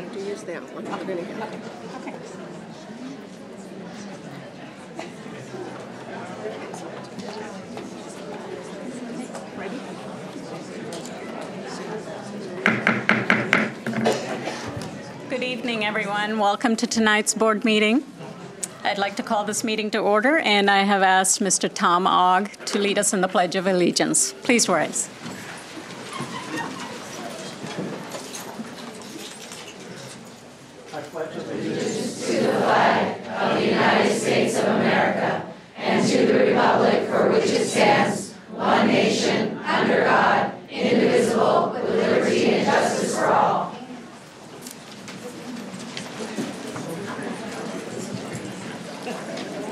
have to use that one. We're going to have to. Okay. Ready? Good evening, everyone. Welcome to tonight's board meeting. I'd like to call this meeting to order, and I have asked Mr. Tom Ogg to lead us in the Pledge of Allegiance. Please rise. I pledge allegiance to the flag of the United States of America and to the republic for which it stands, one nation, under God, indivisible, with liberty and justice for all.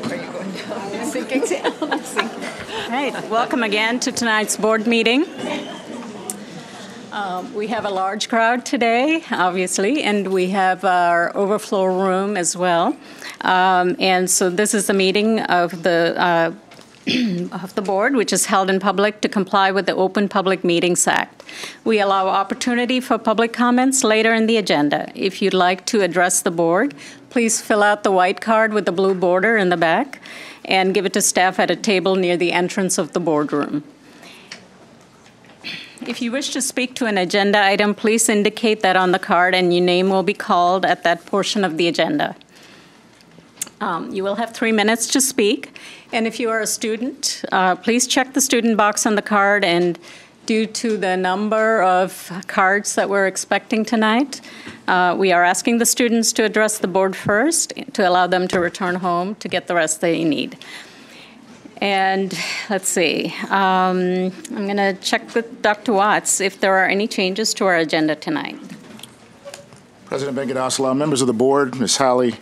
Are you going down? I'm sinking down. I'm sinking. All right, welcome again to tonight's board meeting. We have a large crowd today, obviously, and we have our overflow room as well. And so this is the meeting of the board, which is held in public to comply with the Open Public Meetings Act. We allow opportunity for public comments later in the agenda. If you'd like to address the board, please fill out the white card with the blue border in the back and give it to staff at a table near the entrance of the boardroom. If you wish to speak to an agenda item, please indicate that on the card and your name will be called at that portion of the agenda. You will have 3 minutes to speak. And if you are a student, please check the student box on the card. And due to the number of cards that we're expecting tonight, we are asking the students to address the board first to allow them to return home to get the rest they need. And let's see, I'm going to check with Dr. Watts if there are any changes to our agenda tonight. President Vengadasala, members of the board, Ms. Halley,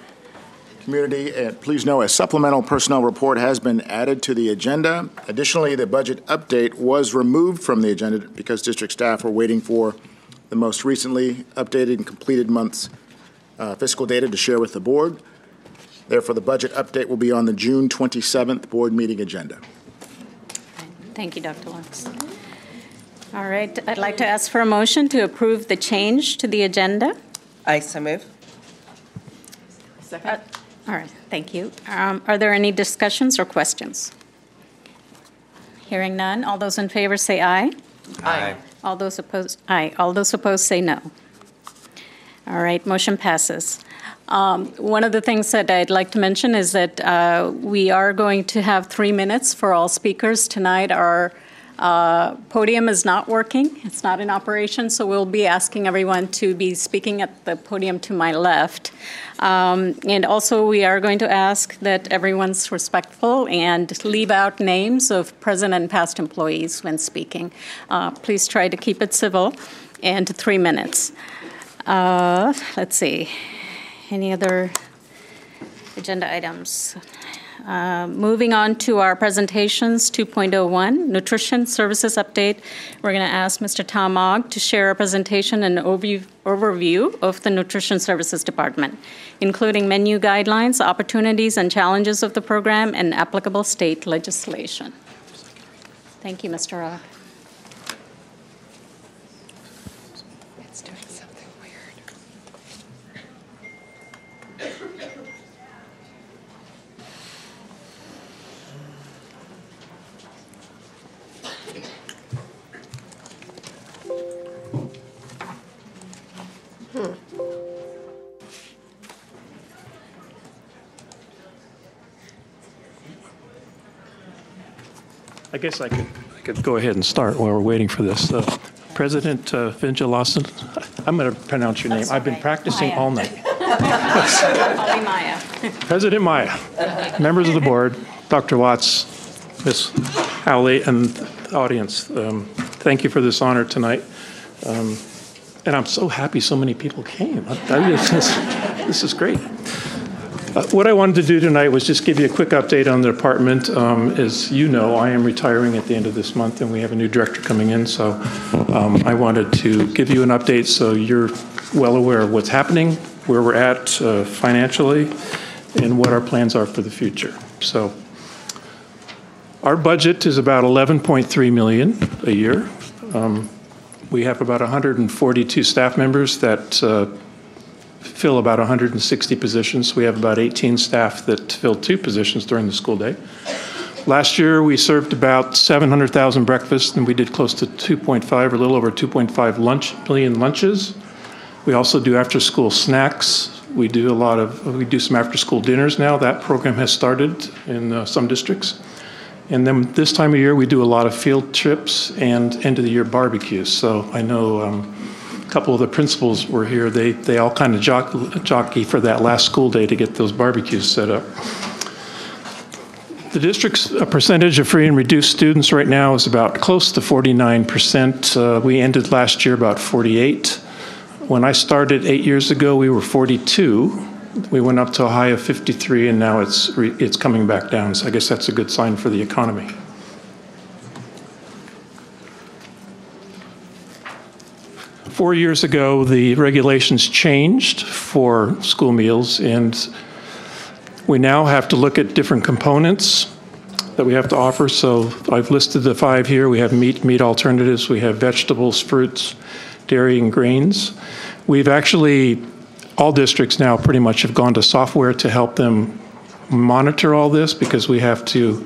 community, please know a supplemental personnel report has been added to the agenda. Additionally, the budget update was removed from the agenda because district staff were waiting for the most recently updated and completed month's fiscal data to share with the board. Therefore, the budget update will be on the June 27th board meeting agenda. Thank you, Dr. Watts. All right, I'd like to ask for a motion to approve the change to the agenda. I so move. Second. All right, thank you. Are there any discussions or questions? Hearing none, all those in favor say aye. Aye. All those opposed, aye. All those opposed say no. All right, motion passes. One of the things that I'd like to mention is that we are going to have 3 minutes for all speakers tonight. Our podium is not working. It's not in operation, so we'll be asking everyone to be speaking at the podium to my left. And also, we are going to ask that everyone's respectful and leave out names of present and past employees when speaking. Please try to keep it civil and to 3 minutes. Let's see. Any other agenda items? Moving on to our presentations, 2.01, Nutrition Services Update. We're going to ask Mr. Tom Ogg to share a presentation and overview of the Nutrition Services Department, including menu guidelines, opportunities and challenges of the program, and applicable state legislation. Thank you, Mr. Ogg. I guess I could go ahead and start while we're waiting for this. President Vengadasala, I'm going to pronounce your name. I've been practicing all night. Maya. President Maya, members of the board, Dr. Watts, Ms. Howley, and the audience, thank you for this honor tonight. And I'm so happy so many people came. This is great. What I wanted to do tonight was just give you a quick update on the department. As you know, I am retiring at the end of this month, and we have a new director coming in. So I wanted to give you an update so you're well aware of what's happening, where we're at financially, and what our plans are for the future. So our budget is about $11.3 million a year. We have about 142 staff members that fill about 160 positions. We have about 18 staff that fill 2 positions during the school day. Last year, we served about 700,000 breakfasts, and we did close to 2.5, or a little over 2.5 million lunches. We also do after-school snacks. We do some after-school dinners now. That program has started in some districts. And then this time of year, we do a lot of field trips and end-of-the-year barbecues. So I know a couple of the principals were here. They all kind of jockey for that last school day to get those barbecues set up. The district's percentage of free and reduced students right now is about close to 49%. We ended last year about 48. When I started 8 years ago, we were 42. We went up to a high of 53, and now it's coming back down. So I guess that's a good sign for the economy. Four years ago, the regulations changed for school meals, and we now have to look at different components that we have to offer. So I've listed the 5 here. We have meat alternatives. We have vegetables, fruits, dairy, and grains. We've actually, all districts now pretty much have gone to software to help them monitor all this, because we have to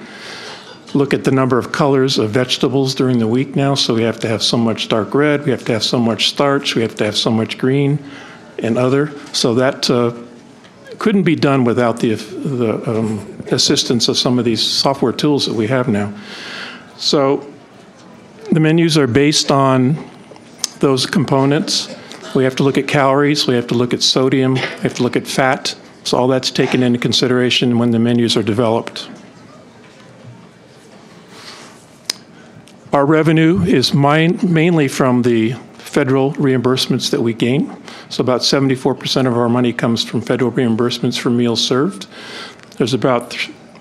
look at the number of colors of vegetables during the week now. So we have to have so much dark red, we have to have so much starch, we have to have so much green and other. So that couldn't be done without the assistance of some of these software tools that we have now. So the menus are based on those components. We have to look at calories, we have to look at sodium, we have to look at fat. So all that's taken into consideration when the menus are developed. Our revenue is mainly from the federal reimbursements that we gain. So about 74% of our money comes from federal reimbursements for meals served. There's about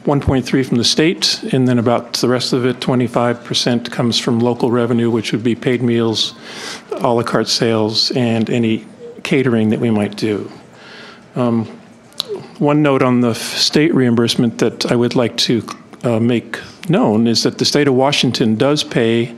1.3 from the state, and then about the rest of it, 25% comes from local revenue, which would be paid meals, a la carte sales, and any catering that we might do. One note on the state reimbursement that I would like to make known is that the state of Washington does pay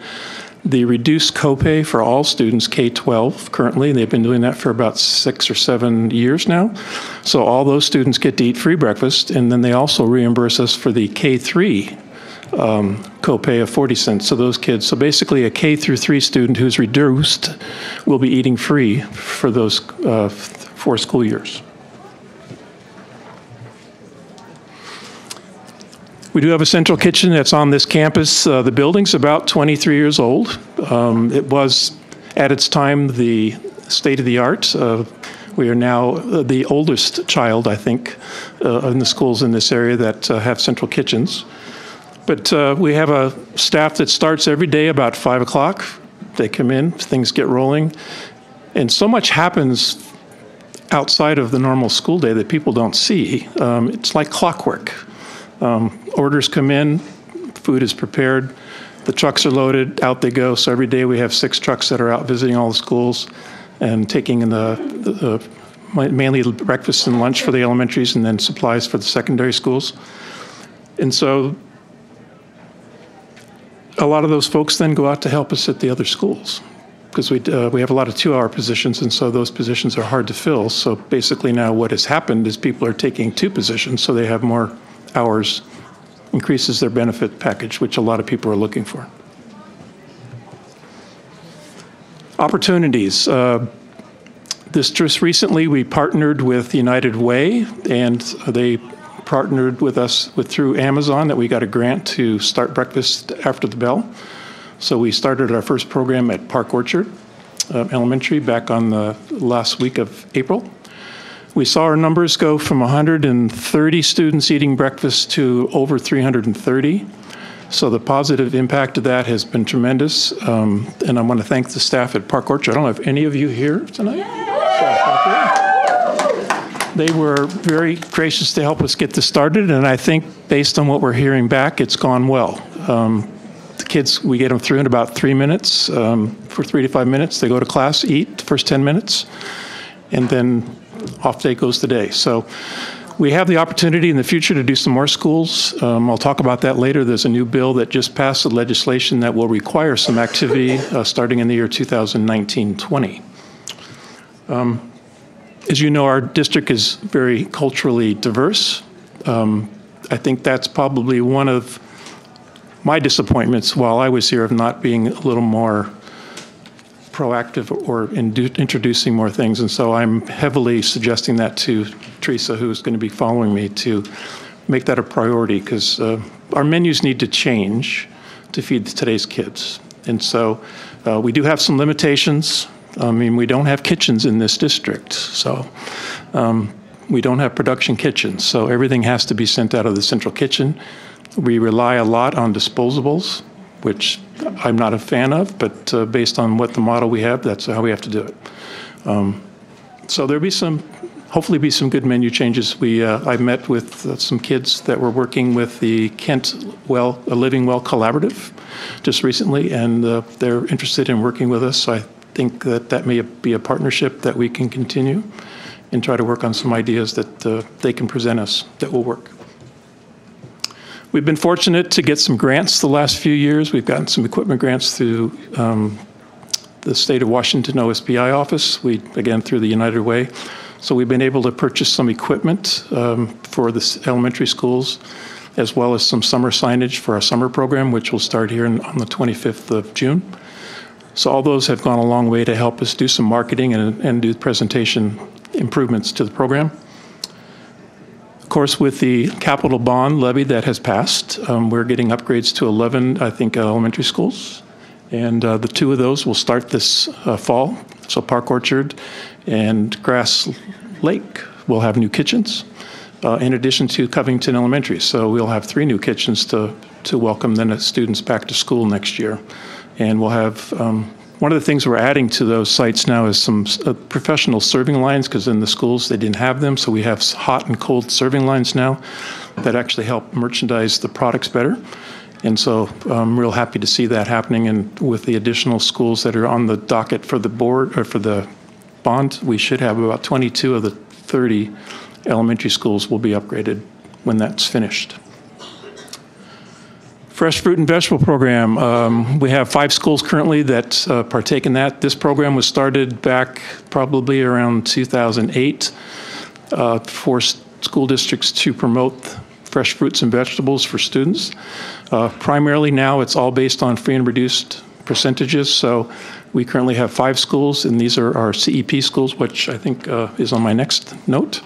the reduced copay for all students K-12 currently. They've been doing that for about 6 or 7 years now. So all those students get to eat free breakfast, and then they also reimburse us for the K-3 copay of 40 cents. So those kids, so basically a K through 3 student who's reduced will be eating free for those 4 school years. We do have a central kitchen that's on this campus. The building's about 23 years old. It was, at its time, the state-of-the-art. We are now the oldest child, I think, in the schools in this area that have central kitchens. But we have a staff that starts every day about 5 o'clock. They come in, things get rolling. And so much happens outside of the normal school day that people don't see. It's like clockwork. Orders come in, food is prepared, the trucks are loaded, out they go. So every day we have 6 trucks that are out visiting all the schools and taking in mainly breakfast and lunch for the elementaries, and then supplies for the secondary schools. And so a lot of those folks then go out to help us at the other schools, because we have a lot of 2-hour positions, and so those positions are hard to fill. So basically now what has happened is people are taking 2 positions, so they have more hours, increases their benefit package, which a lot of people are looking for. Opportunities. Just recently we partnered with United Way, and they partnered with us through Amazon, that we got a grant to start breakfast after the bell. So we started our first program at Park Orchard Elementary back on the last week of April. We saw our numbers go from 130 students eating breakfast to over 330. So the positive impact of that has been tremendous. And I want to thank the staff at Park Orchard. I don't know if any of you here tonight. They were very gracious to help us get this started. And I think based on what we're hearing back, it's gone well. The kids, we get them through in about 3 minutes. For 3 to 5 minutes, they go to class, eat the first 10 minutes, and then off day goes the day. So we have the opportunity in the future to do some more schools. I'll talk about that later. There's a new bill that just passed the legislation that will require some activity starting in the year 2019-20. As you know, our district is very culturally diverse. I think that's probably one of my disappointments while I was here of not being a little more proactive or introducing more things. And so I'm heavily suggesting that to Teresa, who's going to be following me, to make that a priority, because our menus need to change to feed today's kids. And so we do have some limitations. I mean, we don't have kitchens in this district, so we don't have production kitchens. So everything has to be sent out of the central kitchen. We rely a lot on disposables, which I'm not a fan of, but based on what the model we have, that's how we have to do it. So there'll be hopefully be some good menu changes. I met with some kids that were working with the Kent Living Well Collaborative just recently, and they're interested in working with us. So I think that may be a partnership that we can continue and try to work on some ideas that they can present us that will work. We've been fortunate to get some grants the last few years. We've gotten some equipment grants through the State of Washington OSBI office, again, through the United Way. So we've been able to purchase some equipment for the elementary schools, as well as some summer signage for our summer program, which will start here on the 25th of June. So all those have gone a long way to help us do some marketing and do presentation improvements to the program. Of course, with the capital bond levy that has passed, we're getting upgrades to 11, I think, elementary schools. And the 2 of those will start this fall. So Park Orchard and Grass Lake will have new kitchens, in addition to Covington Elementary. So we'll have 3 new kitchens to welcome the students back to school next year. And we'll have, one of the things we're adding to those sites now is some professional serving lines, because in the schools they didn't have them. So we have hot and cold serving lines now that actually help merchandise the products better. And so I'm real happy to see that happening. And with the additional schools that are on the docket for the board or for the bond, we should have about 22 of the 30 elementary schools will be upgraded when that's finished. Fresh fruit and vegetable program. We have 5 schools currently that partake in that. This program was started back probably around 2008 for school districts to promote fresh fruits and vegetables for students. Primarily now it's all based on free and reduced percentages. So we currently have 5 schools, and these are our CEP schools, which I think is on my next note.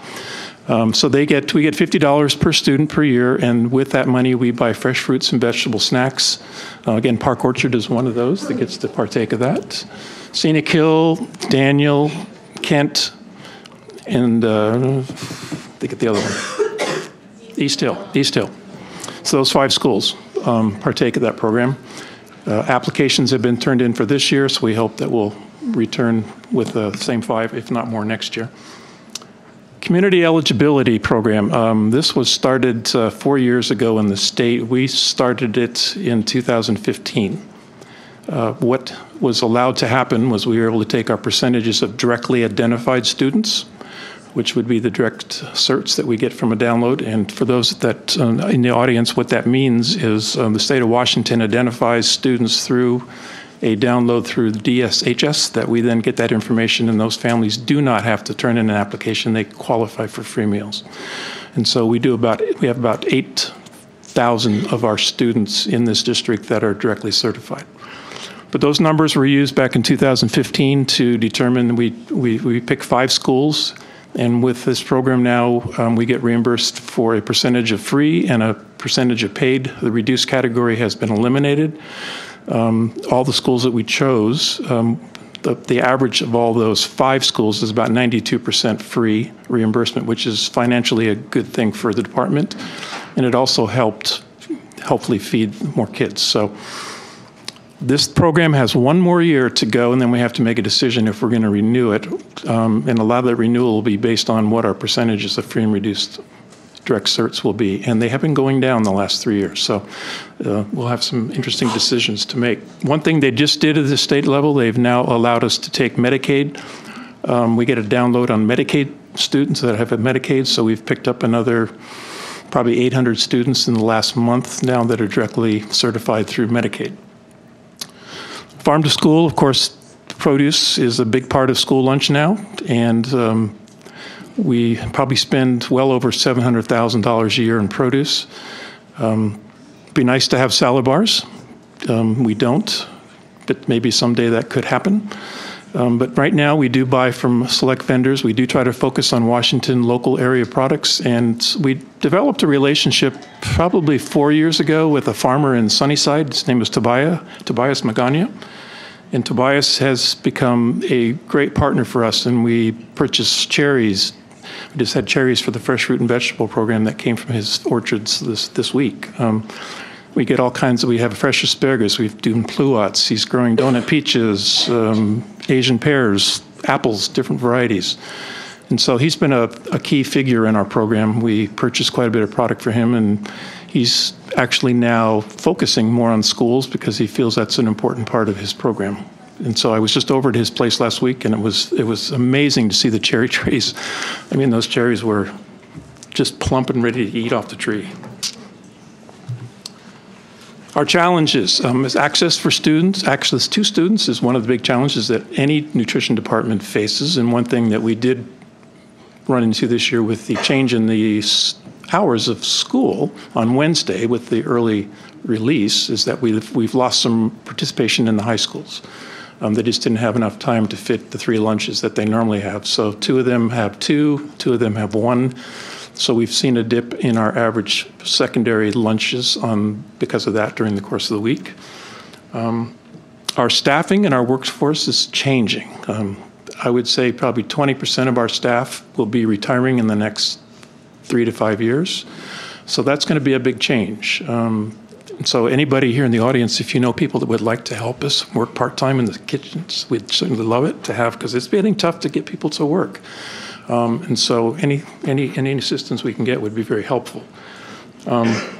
So we get $50 per student per year, and with that money we buy fresh fruits and vegetable snacks. Again, Park Orchard is one of those that gets to partake of that. Scenic Hill, Daniel, Kent, and I think the other one. East Hill. So those 5 schools partake of that program. Applications have been turned in for this year, so we hope that we'll return with the same 5, if not more, next year. Community Eligibility Program. This was started 4 years ago in the state. We started it in 2015. What was allowed to happen was we were able to take our percentages of directly identified students, which would be the direct certs that we get from a download. And for those that in the audience, what that means is the state of Washington identifies students through a download through the DSHS that we then get that information, and those families do not have to turn in an application. They qualify for free meals. And so we have about 8,000 of our students in this district that are directly certified. But those numbers were used back in 2015 to determine, we pick 5 schools. And with this program now, we get reimbursed for a percentage of free and a percentage of paid. The reduced category has been eliminated. All the schools that we chose, the average of all those 5 schools is about 92% free reimbursement, which is financially a good thing for the department. And it also helped hopefully feed more kids. So this program has 1 more year to go, and then we have to make a decision if we're going to renew it. And a lot of that renewal will be based on what our percentages of free and reduced direct certs will be. And they have been going down the last 3 years. So we'll have some interesting decisions to make. One thing they just did at the state level, they've now allowed us to take Medicaid. We get a download on Medicaid students that have Medicaid. So we've picked up another probably 800 students in the last month now that are directly certified through Medicaid. Farm to school, of course, produce is a big part of school lunch now. And We probably spend well over $700,000 a year in produce. Be nice to have salad bars. We don't, but maybe someday that could happen. But right now, we do buy from select vendors. We do try to focus on Washington local area products. And we developed a relationship probably 4 years ago with a farmer in Sunnyside. His name is Tobias Magana. And Tobias has become a great partner for us. And we purchase cherries. We just had cherries for the fresh fruit and vegetable program that came from his orchards this week. We get all kinds of, we have fresh asparagus, we've done pluots, he's growing donut peaches, Asian pears, apples, different varieties. And so he's been a key figure in our program. We purchased quite a bit of product for him, and he's actually now focusing more on schools because he feels that's an important part of his program. And so I was just over at his place last week, and it was amazing to see the cherry trees. I mean, those cherries were just plump and ready to eat off the tree. Our challenges is access for students. Access to students is one of the big challenges that any nutrition department faces. And one thing that we did run into this year with the change in the hours of school on Wednesday with the early release is that we've lost some participation in the high schools. They just didn't have enough time to fit the 3 lunches that they normally have. So 2 of them have 2 of them have 1. So we've seen a dip in our average secondary lunches because of that during the course of the week. Our staffing and our workforce is changing. I would say probably 20% of our staff will be retiring in the next 3 to 5 years. So that's going to be a big change. So anybody here in the audience, if you know people that would like to help us work part-time in the kitchens, we'd certainly love it to have, because it's getting tough to get people to work. And so any assistance we can get would be very helpful.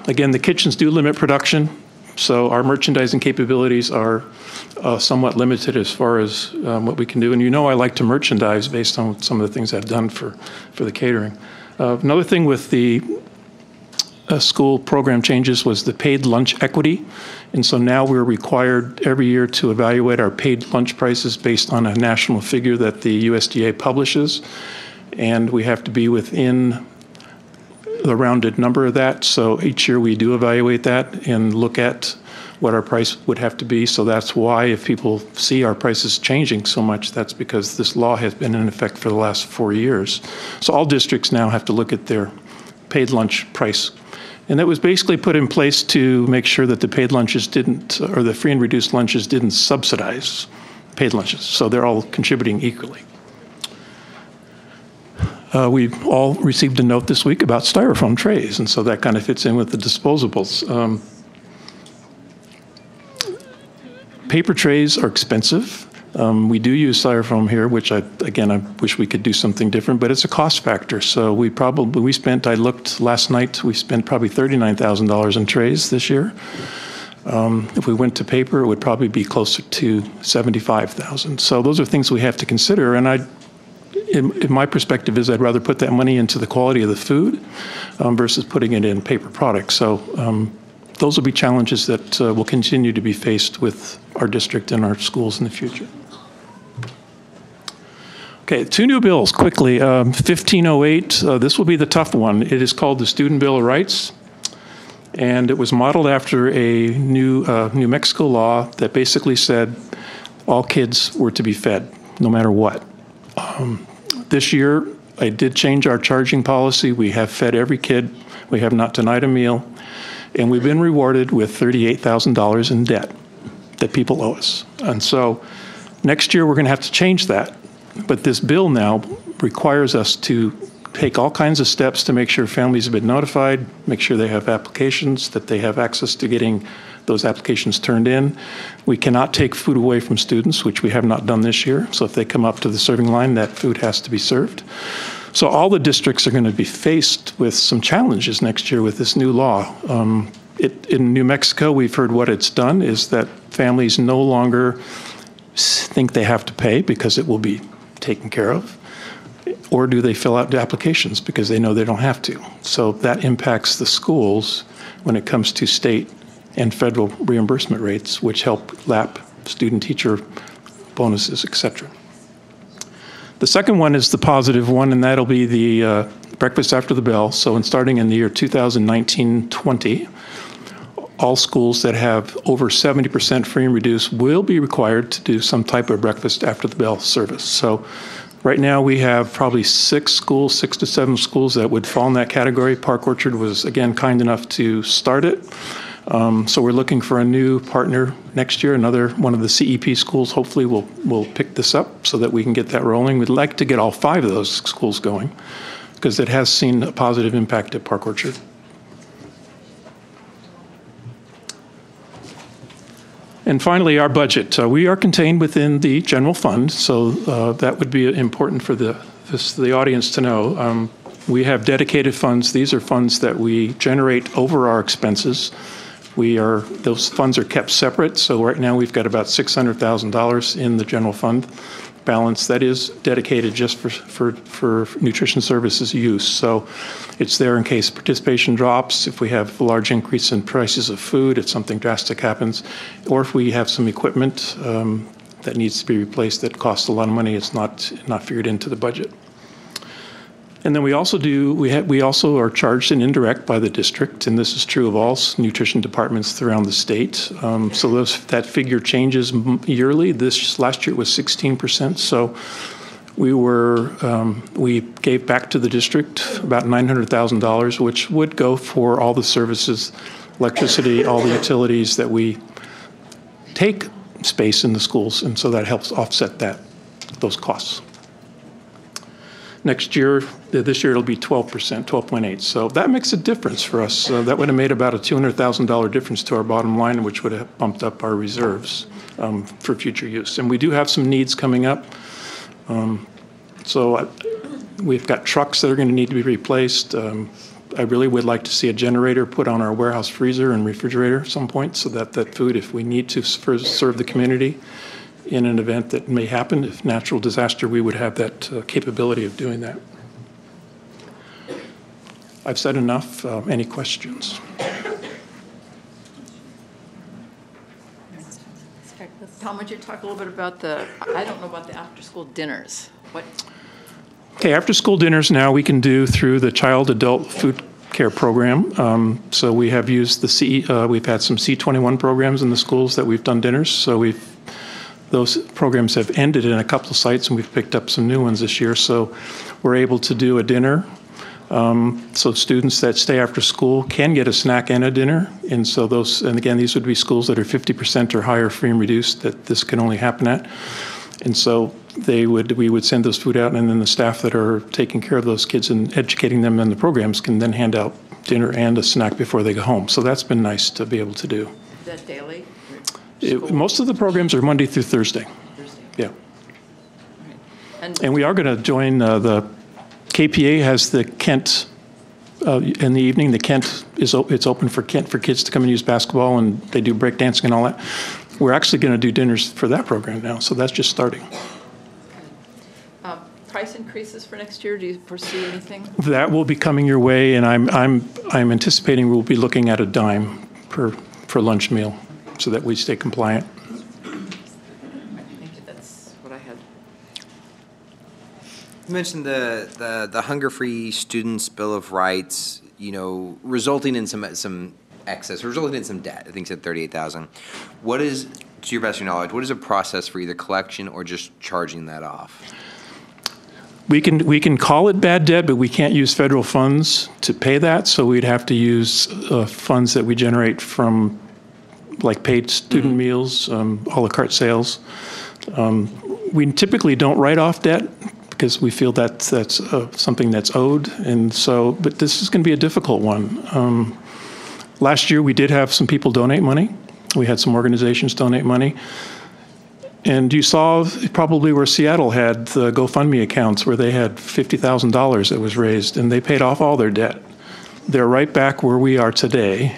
Again, the kitchens do limit production, so our merchandising capabilities are somewhat limited as far as what we can do. And you know I like to merchandise based on some of the things I've done for the catering. Another thing with the school program changes was the paid lunch equity. And so now we're required every year to evaluate our paid lunch prices based on a national figure that the USDA publishes. And we have to be within the rounded number of that. So each year we do evaluate that and look at what our price would have to be. So that's why if people see our prices changing so much, that's because this law has been in effect for the last 4 years. So all districts now have to look at their paid lunch price. And that was basically put in place to make sure that the paid lunches didn't, or the free and reduced lunches didn't subsidize paid lunches. So they're all contributing equally. We've all received a note this week about Styrofoam trays, and so that kind of fits in with the disposables. Paper trays are expensive. We do use Styrofoam here, which I wish we could do something different, but it's a cost factor. So I looked last night, we spent probably $39,000 in trays this year. If we went to paper, it would probably be closer to $75,000. So those are things we have to consider, and in my perspective is I'd rather put that money into the quality of the food versus putting it in paper products. So those will be challenges that will continue to be faced with our district and our schools in the future. Okay, 2 new bills quickly. 1508, this will be the tough one. It is called the Student Bill of Rights, and it was modeled after a new New Mexico law that basically said all kids were to be fed, no matter what. This year, I did change our charging policy. We have fed every kid. We have not denied a meal. And we've been rewarded with $38,000 in debt that people owe us. And so next year, we're going to have to change that. But this bill now requires us to take all kinds of steps to make sure families have been notified, make sure they have applications, that they have access to getting those applications turned in. We cannot take food away from students, which we have not done this year. So if they come up to the serving line, that food has to be served. So all the districts are going to be faced with some challenges next year with this new law. In New Mexico, we've heard what it's done is that families no longer think they have to pay because it will be taken care of, or do they fill out the applications because they know they don't have to. So that impacts the schools when it comes to state and federal reimbursement rates, which help lap student teacher bonuses, et cetera. The second one is the positive one, and that'll be the breakfast after the bell. So starting in the year 2019-20, all schools that have over 70% free and reduced will be required to do some type of breakfast after the bell service. So right now we have probably 6 to 7 schools that would fall in that category. Park Orchard was, again, kind enough to start it. So we're looking for a new partner next year. Another one of the CEP schools hopefully will pick this up so that we can get that rolling. We'd like to get all 5 of those schools going because it has seen a positive impact at Park Orchard. And finally, our budget. We are contained within the general fund, so that would be important for the audience to know. We have dedicated funds. These are funds that we generate over our expenses. Those funds are kept separate, so right now we've got about $600,000 in the general fund balance that is dedicated just for nutrition services use. So it's there in case participation drops, if we have a large increase in prices of food, if something drastic happens, or if we have some equipment that needs to be replaced that costs a lot of money, it's not figured into the budget. And then we also are charged an indirect by the district, and this is true of all nutrition departments around the state. So that figure changes yearly. Last year it was 16%. So we gave back to the district about $900,000, which would go for all the services, electricity, all the utilities that we take space in the schools, and so that helps offset those costs. This year it'll be 12%, 12.8. So that makes a difference for us. That would have made about a $200,000 difference to our bottom line, which would have bumped up our reserves for future use. And we do have some needs coming up. So we've got trucks that are going to need to be replaced. I really would like to see a generator put on our warehouse freezer and refrigerator at some point so that food, if we need to serve the community, in an event that may happen, if natural disaster, we would have that capability of doing that. I've said enough. Any questions? Tom, would you talk a little bit about I don't know about the after-school dinners. What? Okay, after-school dinners now we can do through the Child Adult Food Care Program. So we have used we've had some C21 programs in the schools that we've done dinners. So those programs have ended in a couple of sites, and we've picked up some new ones this year. So we're able to do a dinner. So students that stay after school can get a snack and a dinner. And so and again, these would be schools that are 50% or higher free and reduced that this can only happen at. And so we would send those food out, and then the staff that are taking care of those kids and educating them in the programs can then hand out dinner and a snack before they go home. So that's been nice to be able to do. Is that daily? Most of the programs are Monday through Thursday. Yeah. Right. And we are going to join the KPA has the Kent in the evening. The Kent it's open for kids to come and use basketball, and they do break dancing and all that. We're actually going to do dinners for that program now, so that's just starting. Price increases for next year? Do you foresee anything? That will be coming your way, and I'm anticipating we'll be looking at a dime per lunch meal, so that we stay compliant. Thank you. That's what I had. You mentioned the hunger-free students' Bill of Rights, resulting in some excess, resulting in some debt. I think it said $38,000. What is, to your best of your knowledge, what is a process for either collection or just charging that off? We can call it bad debt, but we can't use federal funds to pay that, so we'd have to use funds that we generate from like paid student meals, a la carte sales. We typically don't write off debt because we feel that's something that's owed, but this is going to be a difficult one. Last year we did have some people donate money. We had some organizations donate money. And you saw probably where Seattle had the GoFundMe accounts where they had $50,000 that was raised, and they paid off all their debt. They're right back where we are today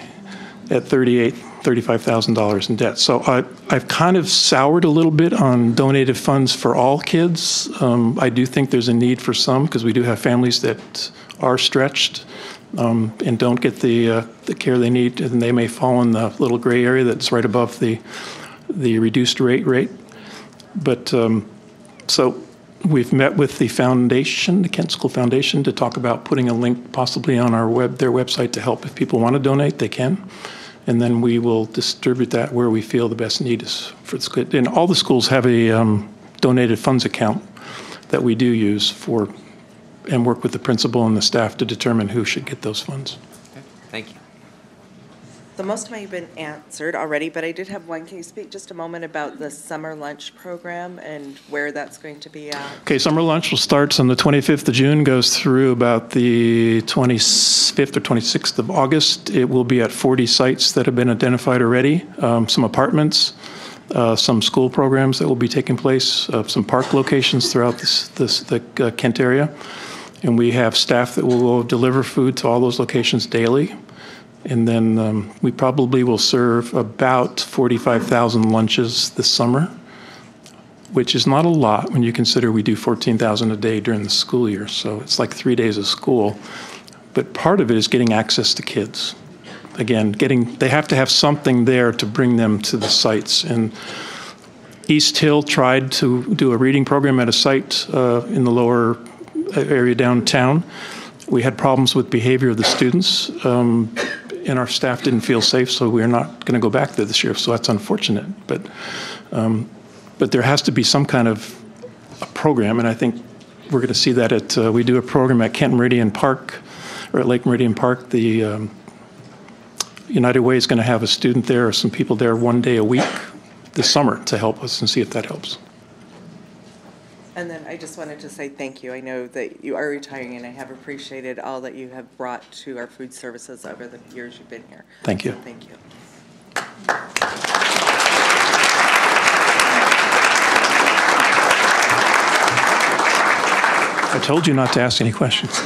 at $35,000 in debt. So I've kind of soured a little bit on donated funds for all kids. I do think there's a need for some because we do have families that are stretched and don't get the care they need, and they may fall in the little gray area that's right above the reduced rate. But so We've met with the foundation, the Kent School Foundation, to talk about putting a link possibly on their website to help. If people want to donate, they can. And then we will distribute that where we feel the best need is for the school. And all the schools have a donated funds account that we do use for, and work with the principal and the staff to determine who should get those funds. Thank you. So most may have been answered already, but I did have one. Can you speak just a moment about the summer lunch program and where that's going to be at? Okay, summer lunch will start on the 25th of June, goes through about the 25th or 26th of August. It will be at 40 sites that have been identified already, some apartments, some school programs that will be taking place, some park locations throughout the Kent area. And we have staff that will go deliver food to all those locations daily. And then we probably will serve about 45,000 lunches this summer, which is not a lot when you consider we do 14,000 a day during the school year. So it's like 3 days of school. But part of it is getting access to kids. Again, they have to have something there to bring them to the sites. And East Hill tried to do a reading program at a site in the lower area downtown. We had problems with behavior of the students. And our staff didn't feel safe, so we're not going to go back there this year. So that's unfortunate. But there has to be some kind of a program, and I think we're going to see that at we do a program at Kent Meridian Park, or at Lake Meridian Park. The United Way is going to have a student there or some people there 1 day a week this summer to help us and see if that helps. And then I just wanted to say thank you. I know that you are retiring, and I have appreciated all that you have brought to our food services over the years you've been here. Thank you. So thank you. I told you not to ask any questions.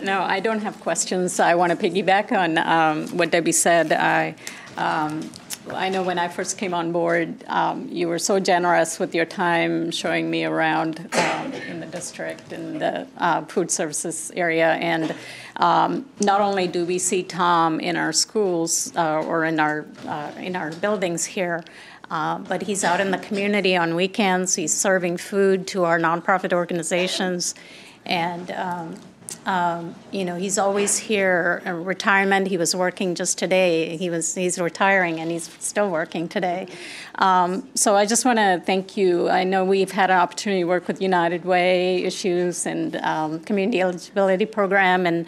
No, I don't have questions. I want to piggyback on what Debbie said. I know when I first came on board, you were so generous with your time showing me around in the district and the food services area. And not only do we see Tom in our schools or in our buildings here, but he's out in the community on weekends. He's serving food to our nonprofit organizations. And he's always here. Retirement, he was working just today. He's retiring, and he's still working today. So I just want to thank you. I know we've had an opportunity to work with United Way issues and community eligibility program, and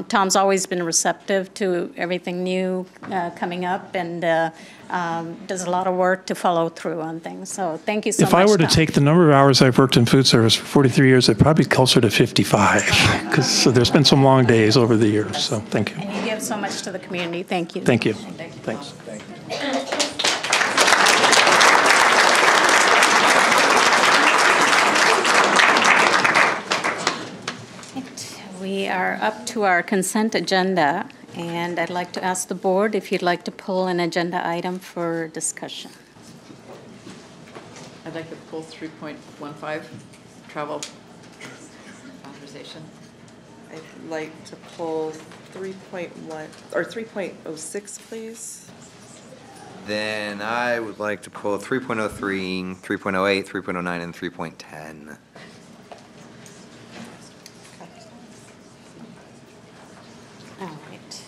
Tom's always been receptive to everything new coming up, and does a lot of work to follow through on things. So thank you so much, If I were to Tom. take the number of hours I've worked in food service for 43 years, it'd probably be closer to 55, because there's been some long days over the years, so thank you. And you give so much to the community. Thank you. Thank you. Thank you. Thanks. We are up to our consent agenda, and I'd like to ask the board if you'd like to pull an agenda item for discussion. I'd like to pull 3.15, travel authorization. I'd like to pull 3.1 or 3.06, please. Then I would like to pull 3.03, 3.08, 3.09, and 3.10. All right.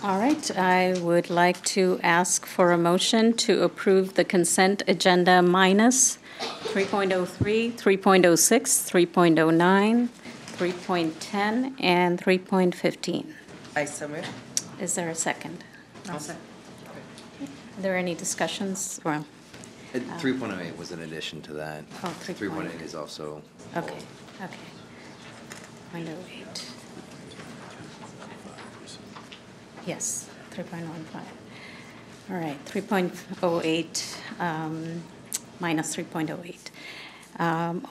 All right, I would like to ask for a motion to approve the consent agenda minus 3.03, 3.06, 3.09, 3.10, and 3.15. I so move. Is there a second? I'll say. Are there any discussions? Well, 3.08 was an addition to that. Oh, 3.8 is also. okay, okay. 3.08. Yes, 3.15. All right, 3.08 minus 3.08.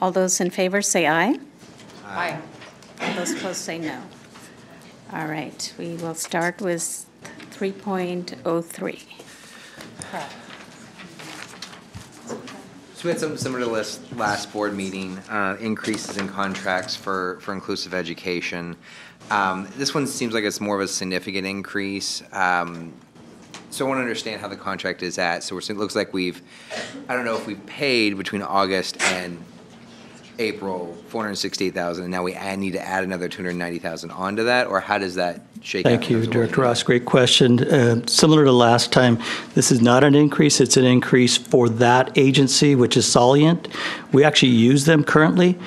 All those in favor say aye. Aye. All those opposed say no. All right, we will start with 3.03. So we had something similar to this last board meeting, increases in contracts for inclusive education. This one seems like it's more of a significant increase. So I want to understand how the contract is at. So it looks like I don't know if we've paid between August and April, $468,000, and now we need to add another $290,000 onto that, or how does that shake out? Thank you, Director Ross. Great question. Similar to last time, this is not an increase. It's an increase for that agency, which is Solient. We actually use them currently.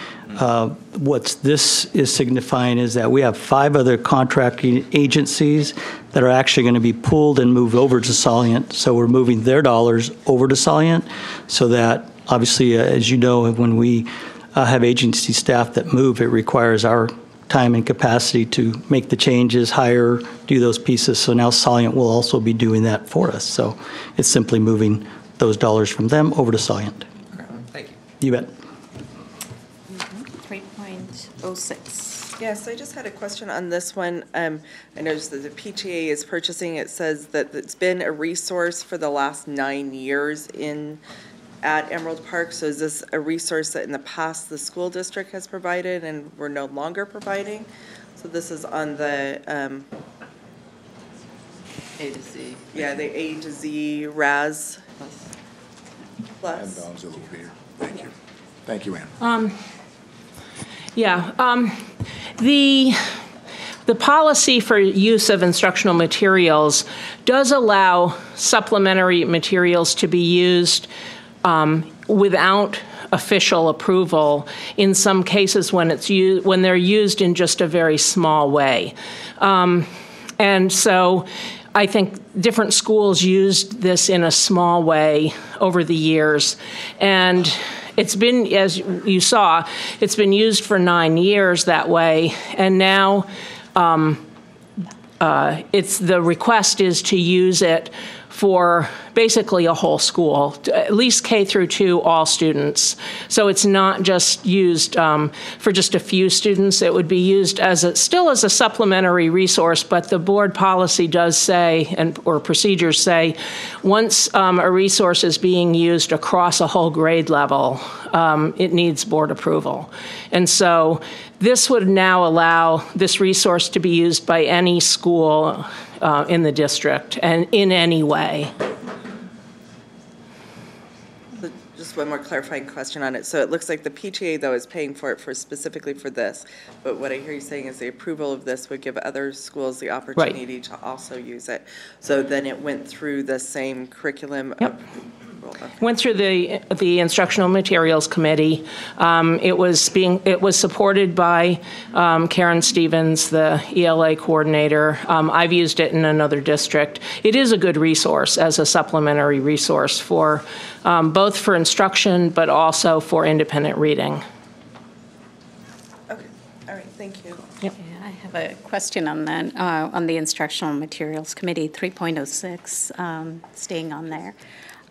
What this is signifying is that we have 5 other contracting agencies that are actually going to be pulled and moved over to Solient. So we're moving their dollars over to Solient so that, obviously, as you know, when we have agency staff that move, it requires our time and capacity to make the changes, hire, do those pieces. So now Solient will also be doing that for us. So it's simply moving those dollars from them over to Solient. Okay, thank you. You bet. 3.06. Yes, I just had a question on this one. I noticed that the PTA is purchasing, it says that it's been a resource for the last 9 years at Emerald Park. So is this a resource that in the past the school district has provided and we're no longer providing? So this is on the A to Z. yeah, the A to Z RAS plus. And a little here. Thank you. Thank you, Ann. The policy for use of instructional materials does allow supplementary materials to be used without official approval in some cases when they're used in just a very small way. And so I think different schools used this in a small way over the years. And it's been, as you saw, it's been used for 9 years that way. And now the request is to use it for basically a whole school, at least K through 2, all students. So it's not just used for just a few students. It would be used still as a supplementary resource, but the board policy does say, or procedures say, once a resource is being used across a whole grade level, it needs board approval. And so this would now allow this resource to be used by any school in the district and in any way. Just one more clarifying question on it. So it looks like the PTA, though, is paying for it specifically for this. But what I hear you saying is the approval of this would give other schools the opportunity to also use it. So then it went through the same curriculum. Yep. Went through the Instructional Materials Committee. It was supported by Karen Stevens, the ELA coordinator. I've used it in another district. It is a good resource as a supplementary resource for both for instruction but also for independent reading. Okay, all right, thank you. Yeah, I have a question on that, on the Instructional Materials Committee, 3.06, staying on there.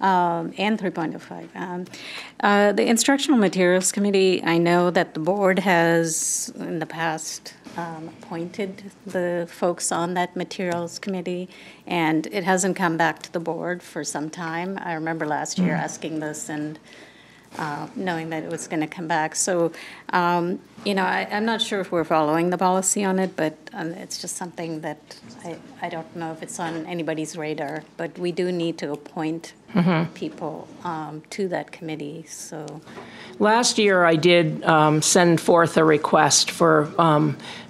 And 3.05. The Instructional Materials Committee, I know that the board has in the past appointed the folks on that materials committee, and it hasn't come back to the board for some time. I remember last year asking this and knowing that it was going to come back. So, I'm not sure if we're following the policy on it, but it's just something that I don't know if it's on anybody's radar, but we do need to appoint people to that committee. So, last year I did send forth a request for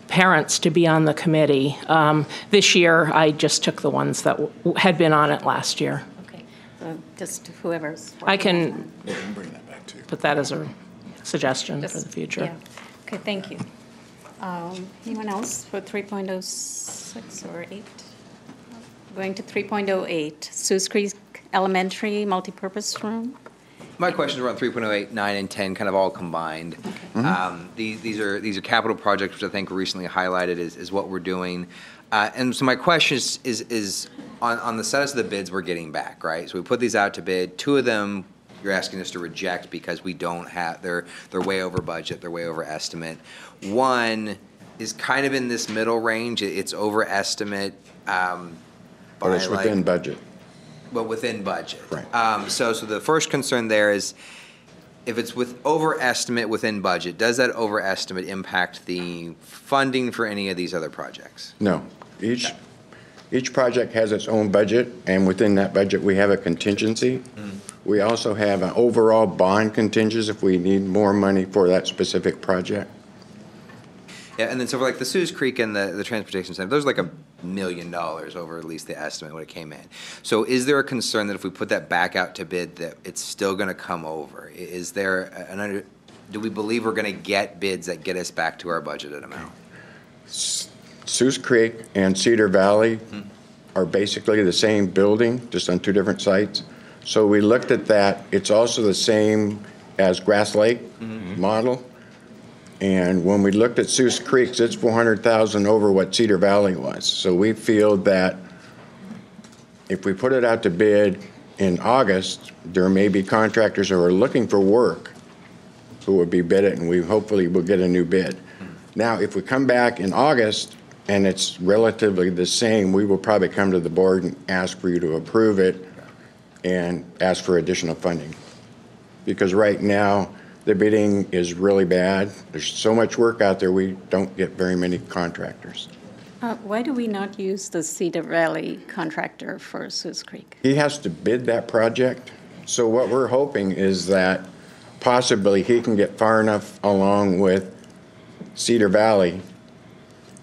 parents to be on the committee. This year I just took the ones that had been on it last year. okay, so just whoever's. I can Bring that back to you. put that as a suggestion for the future. Yeah. Okay, thank you. Anyone else for 3.06 or 8? Going to 3.08, Sue's Creek Elementary Multipurpose Room. My questions are on 3.08, 9, and 10, kind of all combined. These are capital projects, which I think were recently highlighted is what we're doing. And so my question is on the status of the bids we're getting back, right? So we put these out to bid. 2 of them you're asking us to reject because we don't have, they're way over budget, they're way over estimate. 1 is kind of in this middle range. It's over estimate. But it's within budget. But within budget. Right. So the first concern there is if it's with overestimate within budget, does that overestimate impact the funding for any of these other projects? No. Each project has its own budget, and within that budget, we have a contingency. We also have an overall bond contingency if we need more money for that specific project. Yeah, and then so for like the Suze Creek and the transportation center, there's like $1 million over at least the estimate when it came in. So is there a concern that if we put that back out to bid that it's still going to come over? Is there do we believe we're going to get bids that get us back to our budgeted amount? Suze Creek and Cedar Valley are basically the same building, just on two different sites. So we looked at that. It's also the same as Grass Lake model. And when we looked at Suze Creek, it's $400,000 over what Cedar Valley was. So we feel that if we put it out to bid in August, there may be contractors who are looking for work who would be bid it, and we hopefully will get a new bid. Now, if we come back in August and it's relatively the same, we will probably come to the board and ask for you to approve it and ask for additional funding. Because right now, the bidding is really bad. There's so much work out there, we don't get very many contractors. Why do we not use the Cedar Valley contractor for Suze Creek? He has to bid that project. So what we're hoping is that possibly he can get far enough along with Cedar Valley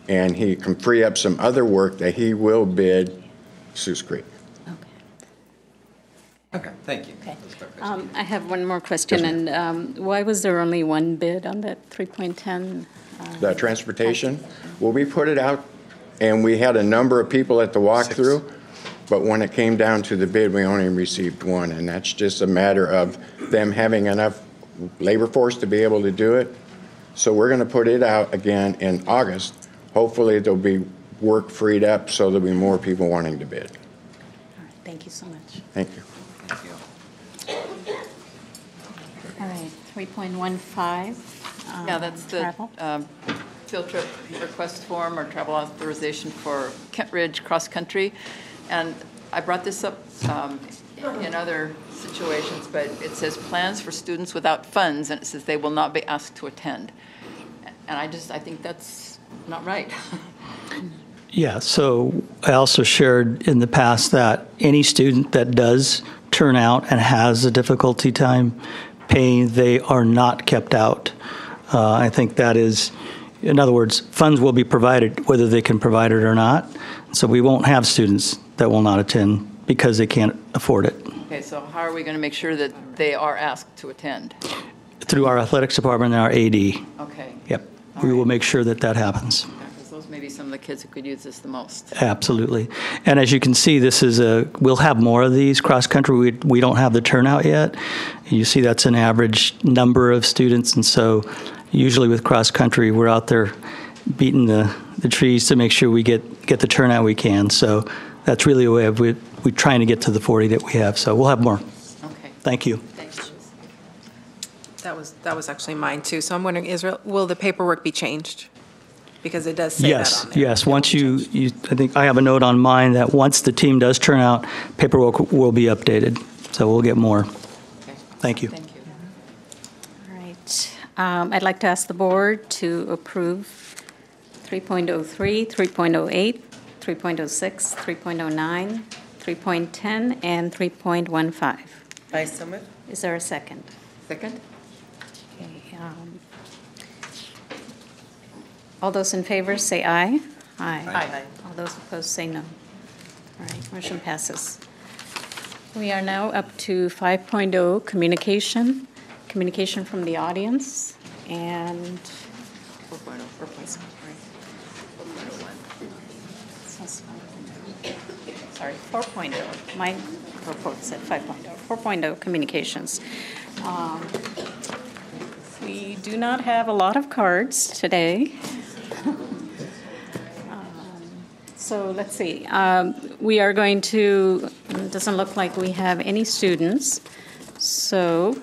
and he can free up some other work that he will bid Suze Creek. Okay, thank you. Okay. I have one more question, and why was there only one bid on that 3.10? The transportation, well, we put it out, and we had a number of people at the walkthrough, but when it came down to the bid, we only received one, and that's just a matter of them having enough labor force to be able to do it. So we're going to put it out again in August. Hopefully, there'll be work freed up, so there'll be more people wanting to bid. All right, thank you so much. Thank you. All right, 3.15. Yeah, that's the travel. field trip request form or travel authorization for Kent Ridge Cross Country. And I brought this up in other situations, but it says plans for students without funds, and it says they will not be asked to attend. And I think that's not right. Yeah, so I also shared in the past that any student that does turn out and has a difficulty time paying, they are not kept out. I think that is, in other words, funds will be provided whether they can provide it or not. So we won't have students that will not attend because they can't afford it. Okay, so how are we going to make sure that they are asked to attend? Through our athletics department and our AD. Okay. Yep, we will make sure that that happens. Because those may be some of the kids who could use this the most. Absolutely. And as you can see, this is we'll have more of these cross-country. We don't have the turnout yet. You see that's an average number of students, and so usually with cross-country, we're out there beating the trees to make sure we get the turnout we can. So that's really a way of we're trying to get to the 40 that we have. So we'll have more. Okay. Thank you. Thanks. That was actually mine too. So I'm wondering, will the paperwork be changed? Because it does say Yes, that on there. yes. Once you, I think I have a note on mine that once the team does turn out, paperwork will be updated. So we'll get more. Okay. Thank you. Thank you. All right. I'd like to ask the board to approve 3.03, 3.08, 3.06, 3.09, 3.10, and 3.15. I so move. Is there a second? Second? Okay. All those in favor say aye. Aye. Aye. All those opposed say no. All right, motion passes. We are now up to 5.0, communication from the audience, and 4.0, 4.0, sorry, 4.0. My report said 5.0. 4.0, communications. We do not have a lot of cards today. So let's see. We are going to, it doesn't look like we have any students. So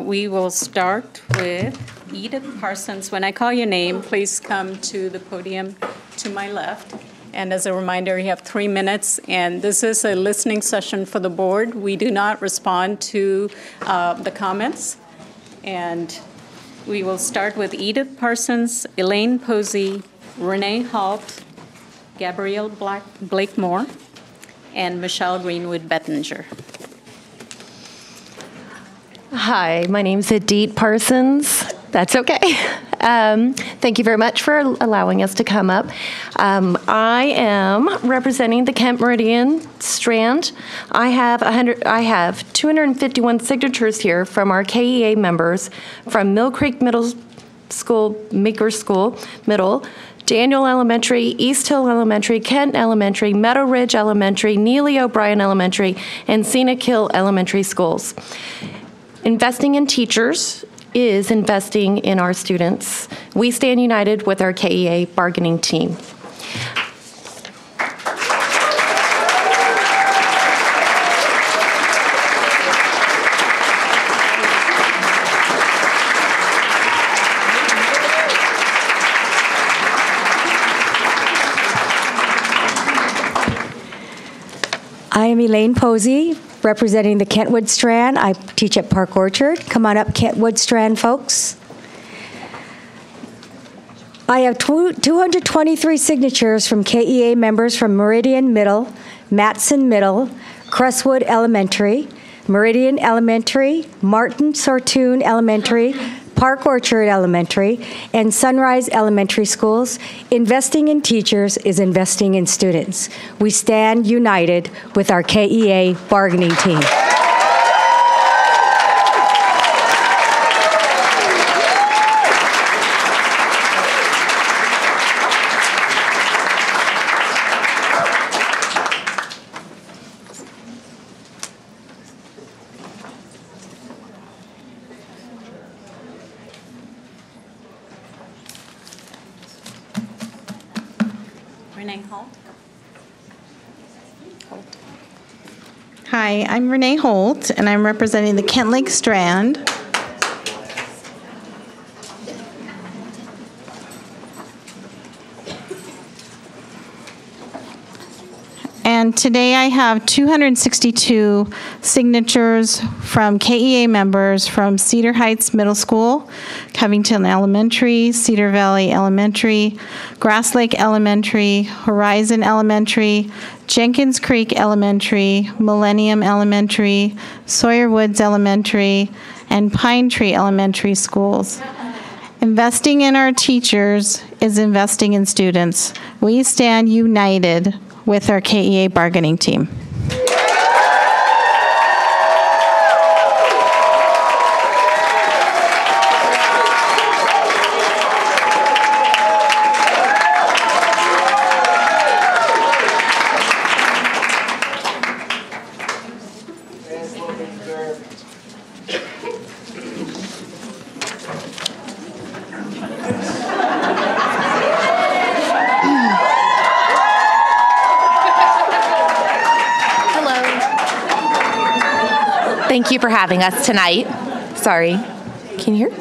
we will start with Edith Parsons. When I call your name, please come to the podium to my left. And as a reminder, you have 3 minutes, and this is a listening session for the board. We do not respond to the comments. And we will start with Edith Parsons, Elaine Posey, Renee Halt, Gabrielle Blakemore, and Michelle Greenwood Bettinger. Hi, my name's Edith Parsons. That's okay. Thank you very much for allowing us to come up. I am representing the Kent Meridian Strand. I have 251 signatures here from our KEA members from Mill Creek Middle School, Meeker School Middle, Daniel Elementary, East Hill Elementary, Kent Elementary, Meadow Ridge Elementary, Neely O'Brien Elementary, and Scenic Hill Elementary Schools. Investing in teachers is investing in our students. We stand united with our KEA bargaining team. I am Elaine Posey, representing the Kentwood Strand. I teach at Park Orchard. Come on up, Kentwood Strand folks. I have 223 signatures from KEA members from Meridian Middle, Matson Middle, Crestwood Elementary, Meridian Elementary, Martin Sortoon Elementary, Park Orchard Elementary, and Sunrise Elementary Schools. Investing in teachers is investing in students. We stand united with our KEA bargaining team. Renee Holt. Hi, I'm Renee Holt, and I'm representing the Kent Lake Strand. And today I have 262 signatures from KEA members from Cedar Heights Middle School, Covington Elementary, Cedar Valley Elementary, Grass Lake Elementary, Horizon Elementary, Jenkins Creek Elementary, Millennium Elementary, Sawyer Woods Elementary, and Pine Tree Elementary Schools. Investing in our teachers is investing in students. We stand united with our KEA bargaining team. Thank you for having us tonight. Sorry, can you hear?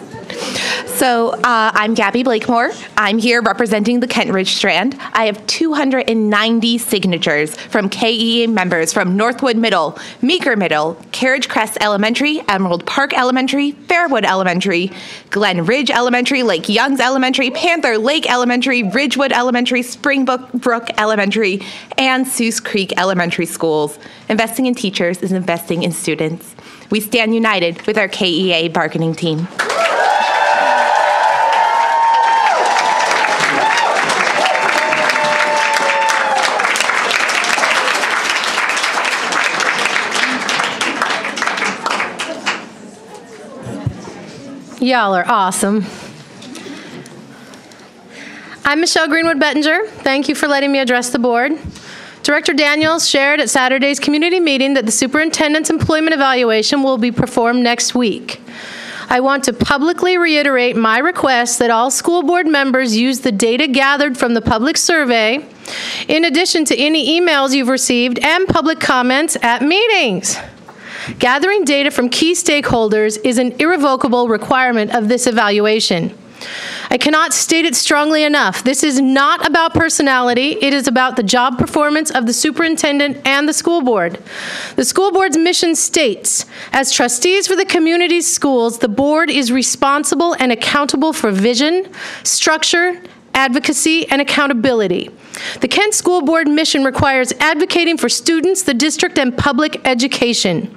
So I'm Gabby Blakemore. I'm here representing the Kent Ridge Strand. I have 290 signatures from KEA members from Northwood Middle, Meeker Middle, Carriage Crest Elementary, Emerald Park Elementary, Fairwood Elementary, Glen Ridge Elementary, Lake Youngs Elementary, Panther Lake Elementary, Ridgewood Elementary, Springbrook Elementary, and Seuss Creek Elementary Schools. Investing in teachers is investing in students. We stand united with our KEA bargaining team. Y'all are awesome. I'm Michelle Greenwood Bettinger. Thank you for letting me address the board. Director Daniels shared at Saturday's community meeting that the superintendent's employment evaluation will be performed next week. I want to publicly reiterate my request that all school board members use the data gathered from the public survey, in addition to any emails you've received and public comments at meetings. Gathering data from key stakeholders is an irrevocable requirement of this evaluation. I cannot state it strongly enough. This is not about personality. It is about the job performance of the superintendent and the school board. The school board's mission states, as trustees for the community's schools, the board is responsible and accountable for vision, structure, advocacy, and accountability. The Kent School Board mission requires advocating for students, the district, and public education.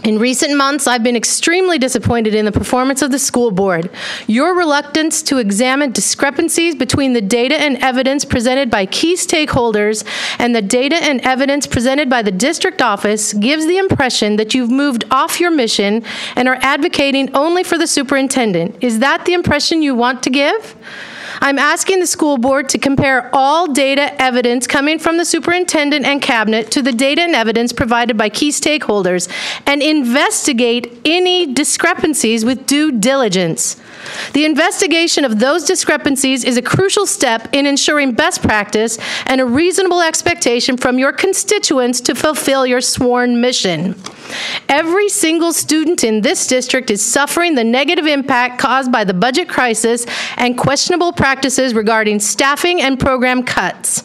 In recent months, I've been extremely disappointed in the performance of the school board. Your reluctance to examine discrepancies between the data and evidence presented by key stakeholders and the data and evidence presented by the district office gives the impression that you've moved off your mission and are advocating only for the superintendent. Is that the impression you want to give? I'm asking the school board to compare all data evidence coming from the superintendent and cabinet to the data and evidence provided by key stakeholders and investigate any discrepancies with due diligence. The investigation of those discrepancies is a crucial step in ensuring best practice and a reasonable expectation from your constituents to fulfill your sworn mission. Every single student in this district is suffering the negative impact caused by the budget crisis and questionable practices regarding staffing and program cuts.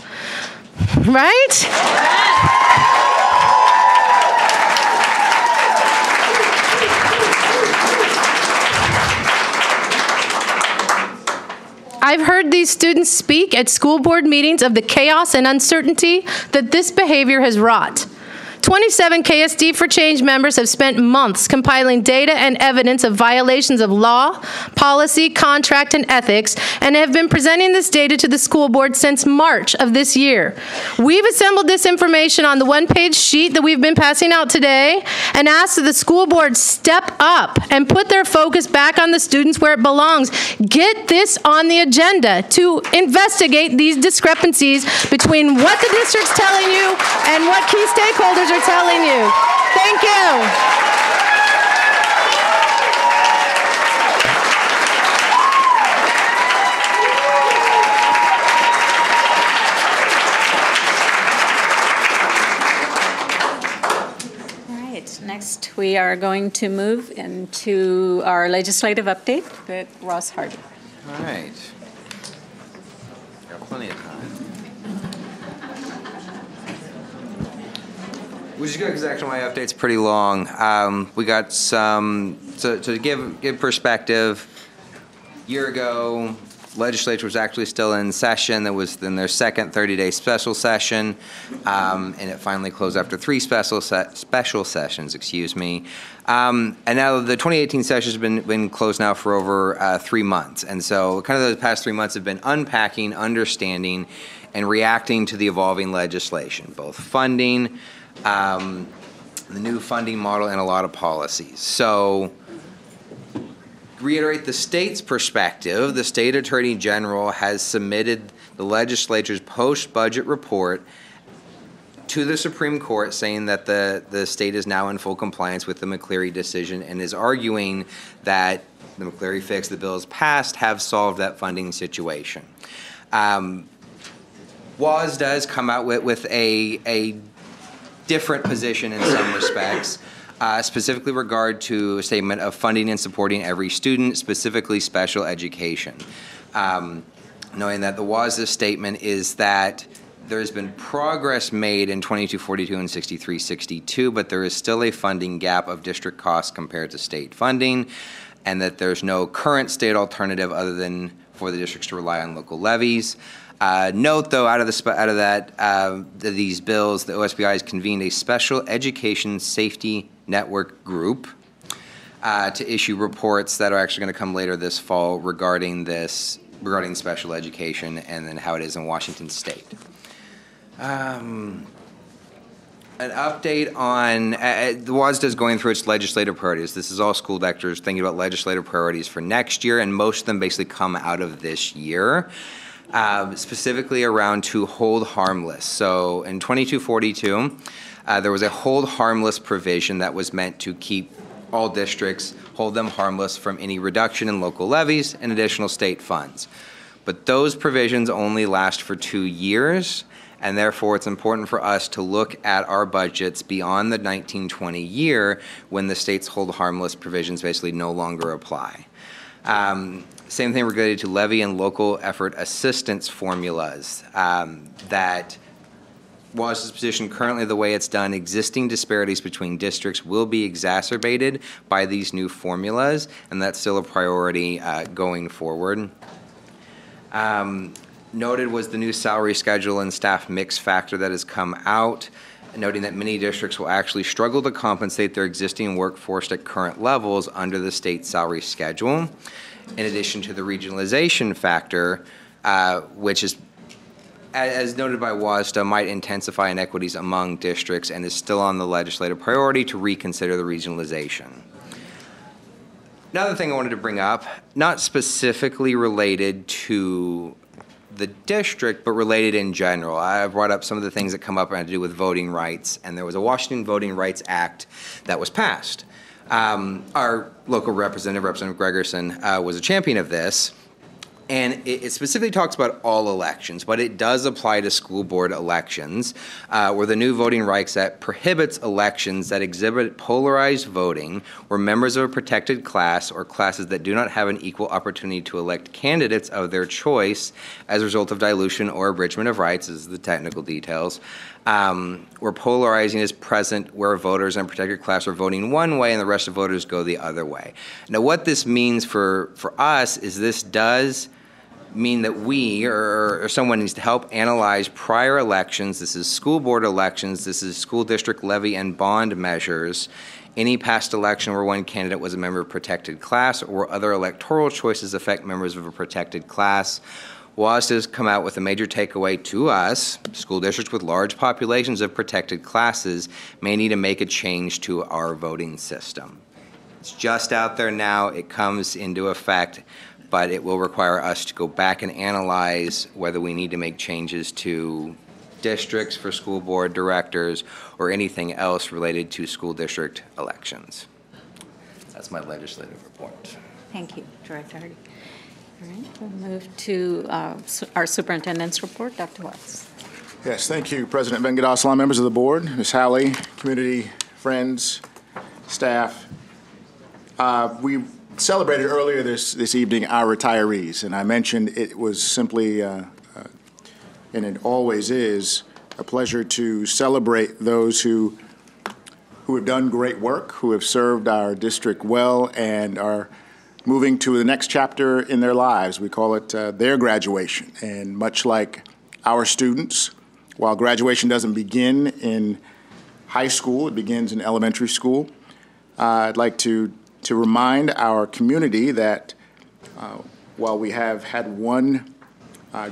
Right? I've heard these students speak at school board meetings of the chaos and uncertainty that this behavior has wrought. 27 KSD for Change members have spent months compiling data and evidence of violations of law, policy, contract, and ethics, and have been presenting this data to the school board since March of this year. We've assembled this information on the one-page sheet that we've been passing out today and asked that the school board step up and put their focus back on the students where it belongs. Get this on the agenda to investigate these discrepancies between what the district's telling you and what key stakeholders are telling you. Thank you. Next, we are going to move into our legislative update with Ross Hardy. All right. Got plenty of time. Which is good because actually my update's pretty long. We got some, to give perspective, a year ago, legislature was actually still in session. That was in their second 30-day special session, and it finally closed after 3 special sessions, excuse me. And now the 2018 session has been closed now for over 3 months. And so kind of the past 3 months have been unpacking, understanding, and reacting to the evolving legislation, both funding, the new funding model, and a lot of policies. So, reiterate the state's perspective, the state attorney general has submitted the legislature's post-budget report to the Supreme Court saying that the state is now in full compliance with the McCleary decision and is arguing that the McCleary fix the bills passed have solved that funding situation. WAS does come out with a different position in some respects. Specifically regard to a statement of funding and supporting every student, specifically special education. Knowing that the WASDA statement is that there's been progress made in 2242 and 6362, but there is still a funding gap of district costs compared to state funding, and that there's no current state alternative other than for the districts to rely on local levies. Note, though, out of these bills, the OSBI has convened a special education safety network group to issue reports that are actually going to come later this fall regarding special education and then how it is in Washington State. An update on the WASDA is going through its legislative priorities. This is all school directors thinking about legislative priorities for next year, and most of them basically come out of this year. Specifically around to hold harmless. So in 2242, there was a hold harmless provision that was meant to keep all districts, hold them harmless from any reduction in local levies and additional state funds. But those provisions only last for 2 years, and therefore it's important for us to look at our budgets beyond the 1920 year when the state's hold harmless provisions basically no longer apply. Same thing related to levy and local effort assistance formulas. That WASDA's position currently, the way it's done, existing disparities between districts will be exacerbated by these new formulas, and that's still a priority going forward. Noted was the new salary schedule and staff mix factor that has come out, noting that many districts will actually struggle to compensate their existing workforce at current levels under the state salary schedule, in addition to the regionalization factor, which is, as noted by WASDA, might intensify inequities among districts and is still on the legislative priority to reconsider the regionalization. Another thing I wanted to bring up, not specifically related to the district, but related in general. I brought up some of the things that come up and had to do with voting rights, and there was a Washington Voting Rights Act that was passed. Our local representative, Representative Gregerson, was a champion of this, and it specifically talks about all elections, but it does apply to school board elections, where the new Voting Rights Act prohibits elections that exhibit polarized voting, where members of a protected class or classes that do not have an equal opportunity to elect candidates of their choice as a result of dilution or abridgment of rights, this is the technical details, where polarizing is present, where voters in a protected class are voting one way and the rest of voters go the other way. Now, what this means for us is this does mean that we or someone needs to help analyze prior elections. This is school board elections. This is school district levy and bond measures. Any past election where one candidate was a member of a protected class or other electoral choices affect members of a protected class. WASD has come out with a major takeaway to us. School districts with large populations of protected classes may need to make a change to our voting system. It's just out there now. It comes into effect, but it will require us to go back and analyze whether we need to make changes to districts for school board directors or anything else related to school district elections. That's my legislative report. Thank you, Director Hardy. All right, we'll move to our superintendent's report. Dr. Watts. Yes, thank you, President Vengadaslam, members of the board, Ms. Howley, community, friends, staff. We celebrated earlier this evening our retirees, and I mentioned it was simply, and it always is, a pleasure to celebrate those who have done great work, who have served our district well, and are moving to the next chapter in their lives. We call it their graduation. And much like our students, while graduation doesn't begin in high school, it begins in elementary school, I'd like to remind our community that while we have had one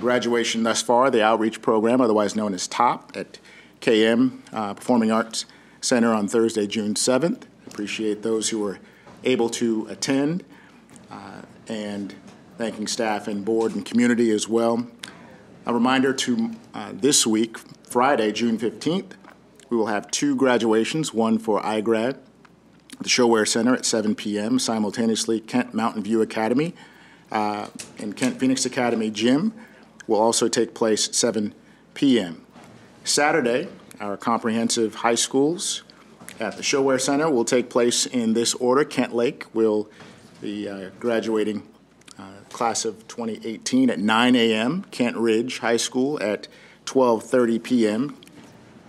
graduation thus far, the outreach program, otherwise known as TOP, at KM Performing Arts Center on Thursday, June 7th. Appreciate those who were able to attend, and thanking staff and board and community as well. A reminder to this week, Friday, June 15th, we will have two graduations, one for iGrad, the Showware Center at 7 p.m., simultaneously Kent Mountain View Academy and Kent Phoenix Academy Gym will also take place at 7 p.m. Saturday, our comprehensive high schools at the Showware Center will take place in this order. Kent Lake will be graduating class of 2018 at 9 a.m., Kent Ridge High School at 12:30 p.m.,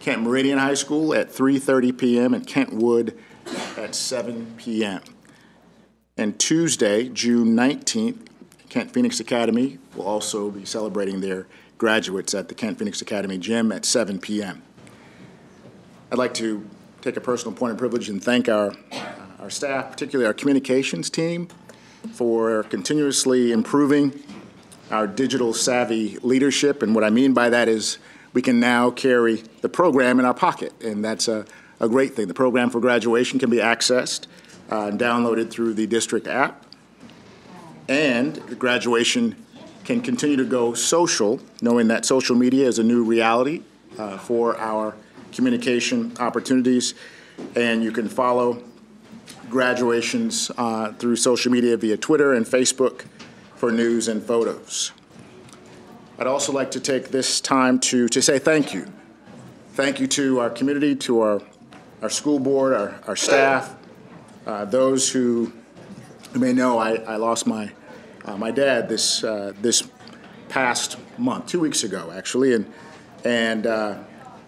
Kent Meridian High School at 3:30 p.m., and Kent Wood at 7 p.m. And Tuesday, June 19th, Kent Phoenix Academy will also be celebrating their graduates at the Kent Phoenix Academy Gym at 7 p.m. I'd like to take a personal point of privilege and thank our staff, particularly our communications team, for continuously improving our digital savvy leadership. And what I mean by that is we can now carry the program in our pocket, and that's a great thing. The program for graduation can be accessed and downloaded through the district app, and the graduation can continue to go social, knowing that social media is a new reality for our communication opportunities, and you can follow graduations through social media via Twitter and Facebook for news and photos. I'd also like to take this time to say thank you. Thank you to our community, to our school board, our staff, those who you may know I lost my dad this past month, 2 weeks ago, actually, and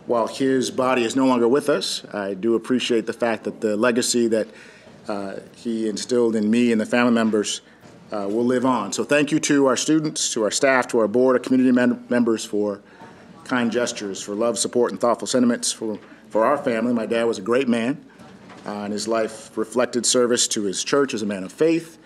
while his body is no longer with us, I do appreciate the fact that the legacy that he instilled in me and the family members will live on. So thank you to our students, to our staff, to our board, our community members for kind gestures, for love, support, and thoughtful sentiments for our family. My dad was a great man, and his life reflected service to his church as a man of faith,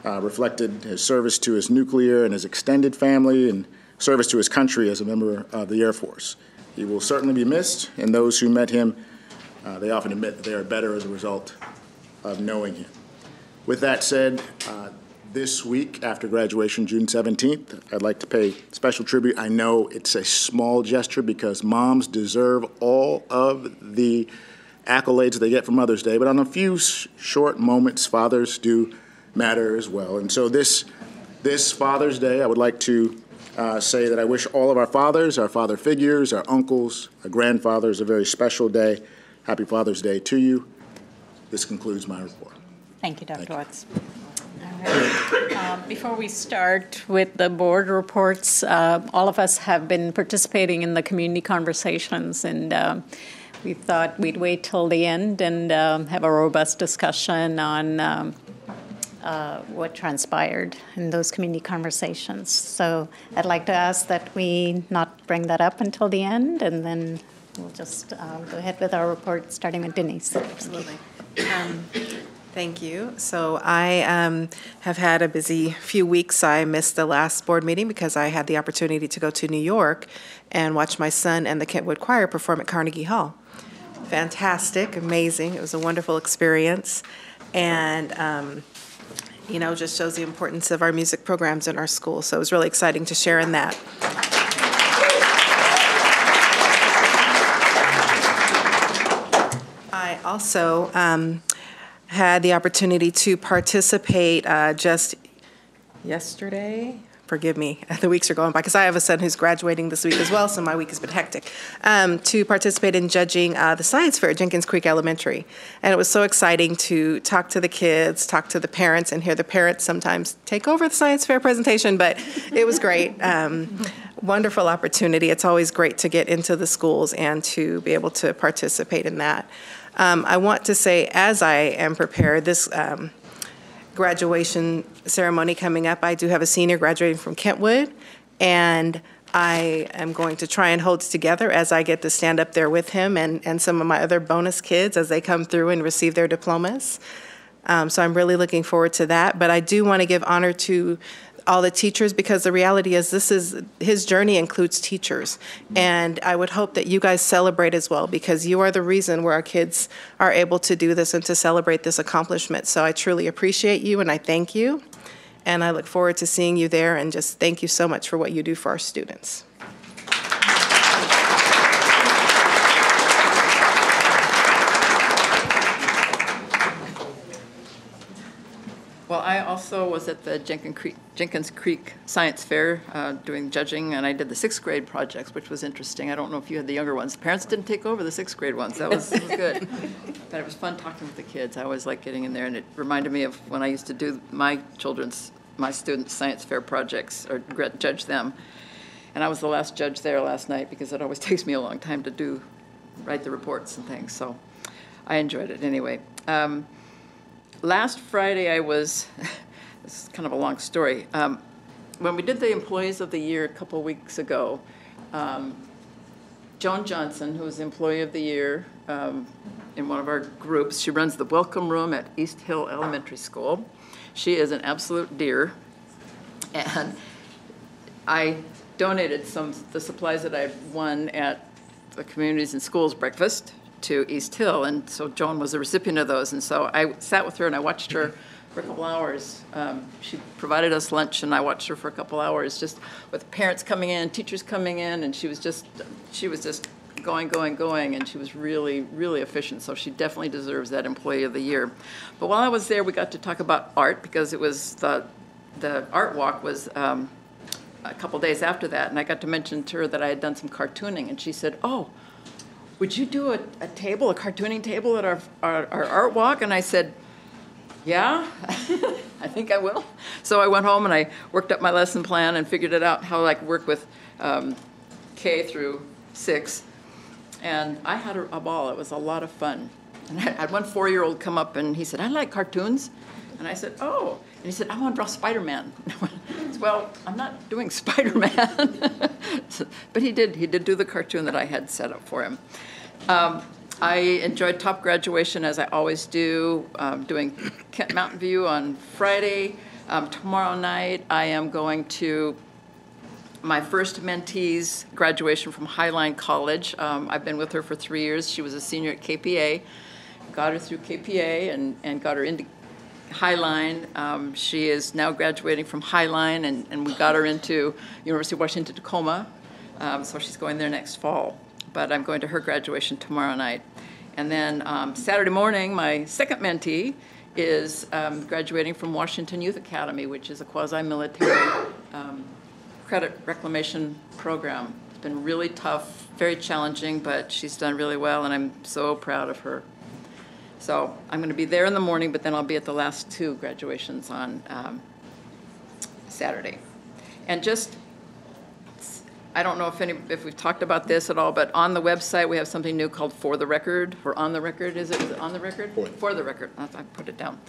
reflected his service to his nuclear and his extended family, and service to his country as a member of the Air Force. He will certainly be missed, and those who met him, they often admit that they are better as a result of knowing him. With that said, this week after graduation, June 17th, I'd like to pay special tribute. I know it's a small gesture because moms deserve all of the accolades they get for Mother's Day, but on a few short moments, fathers do matter as well. And so this Father's Day, I would like to say that I wish all of our fathers, our father figures, our uncles, our grandfathers a very special day. Happy Father's Day to you. This concludes my report. Thank you, Dr. Watts. All right. Before we start with the board reports, all of us have been participating in the community conversations, and we thought we'd wait till the end and have a robust discussion on what transpired in those community conversations. So I'd like to ask that we not bring that up until the end, and then we'll just go ahead with our report, starting with Denise. Absolutely. Thank you. So I have had a busy few weeks. I missed the last board meeting because I had the opportunity to go to New York and watch my son and the Kentwood Choir perform at Carnegie Hall. Fantastic, amazing. It was a wonderful experience. And you know, just shows the importance of our music programs in our school. So it was really exciting to share in that. I also had the opportunity to participate just yesterday. Forgive me, the weeks are going by because I have a son who's graduating this week as well, so my week has been hectic, to participate in judging the science fair at Jenkins Creek Elementary. And it was so exciting to talk to the kids, talk to the parents, and hear the parents sometimes take over the science fair presentation, but it was great. Wonderful opportunity. It's always great to get into the schools and to be able to participate in that. I want to say, as I am prepared, this graduation ceremony coming up, I do have a senior graduating from Kentwood, and I am going to try and hold it together as I get to stand up there with him and some of my other bonus kids as they come through and receive their diplomas. So I'm really looking forward to that. But I do want to give honor to all the teachers, because the reality is his journey includes teachers. And I would hope that you guys celebrate as well, because you are the reason where our kids are able to do this and to celebrate this accomplishment. So I truly appreciate you, and I thank you. And I look forward to seeing you there, and just thank you so much for what you do for our students. Well, I also was at the Jenkins Creek Science Fair doing judging, and I did the 6th grade projects, which was interesting. I don't know if you had the younger ones. Parents didn't take over the 6th grade ones. That was good. But it was fun talking with the kids. I always like getting in there, and it reminded me of when I used to do my students' science fair projects or judge them. And I was the last judge there last night because it always takes me a long time to write the reports and things. So I enjoyed it anyway. Last Friday, this is kind of a long story. When we did the Employees of the Year a couple weeks ago, Joan Johnson, who was the Employee of the Year in one of our groups, she runs the Welcome Room at East Hill Elementary School. She is an absolute dear. And I donated some of the supplies that I won at the Communities and Schools breakfast to East Hill, and so Joan was the recipient of those, and so I sat with her and I watched her for a couple hours. She provided us lunch, and I watched her for a couple hours, just with parents coming in, teachers coming in, and she was just going, and she was really, really efficient, so she definitely deserves that Employee of the Year. But while I was there, we got to talk about art, because it was the art walk was a couple days after that, and I got to mention to her that I had done some cartooning, and she said, "Oh, would you do a cartooning table at our art walk?" And I said, Yeah, I think I will. So I went home and I worked up my lesson plan and figured it out how I could work with K through 6. And I had a ball. It was a lot of fun. And I had one 4-year-old come up and he said, I like cartoons. And I said, oh. And he said, I want to draw Spider-Man. Well, I'm not doing Spider-Man. But he did do the cartoon that I had set up for him. I enjoyed top graduation, as I always do, doing Kent Mountain View on Friday. Tomorrow night, I am going to my first mentee's graduation from Highline College. I've been with her for 3 years. She was a senior at KPA. Got her through KPA and got her into Highline. She is now graduating from Highline, and we got her into University of Washington Tacoma. So she's going there next fall. But I'm going to her graduation tomorrow night. And then Saturday morning, my second mentee is graduating from Washington Youth Academy, which is a quasi-military credit reclamation program. It's been really tough, very challenging, but she's done really well, and I'm so proud of her. So I'm going to be there in the morning, but then I'll be at the last 2 graduations on Saturday. And just, I don't know if we've talked about this at all, but on the website we have something new called For the Record, or On the Record. Is it on the record? For the Record. I put it down.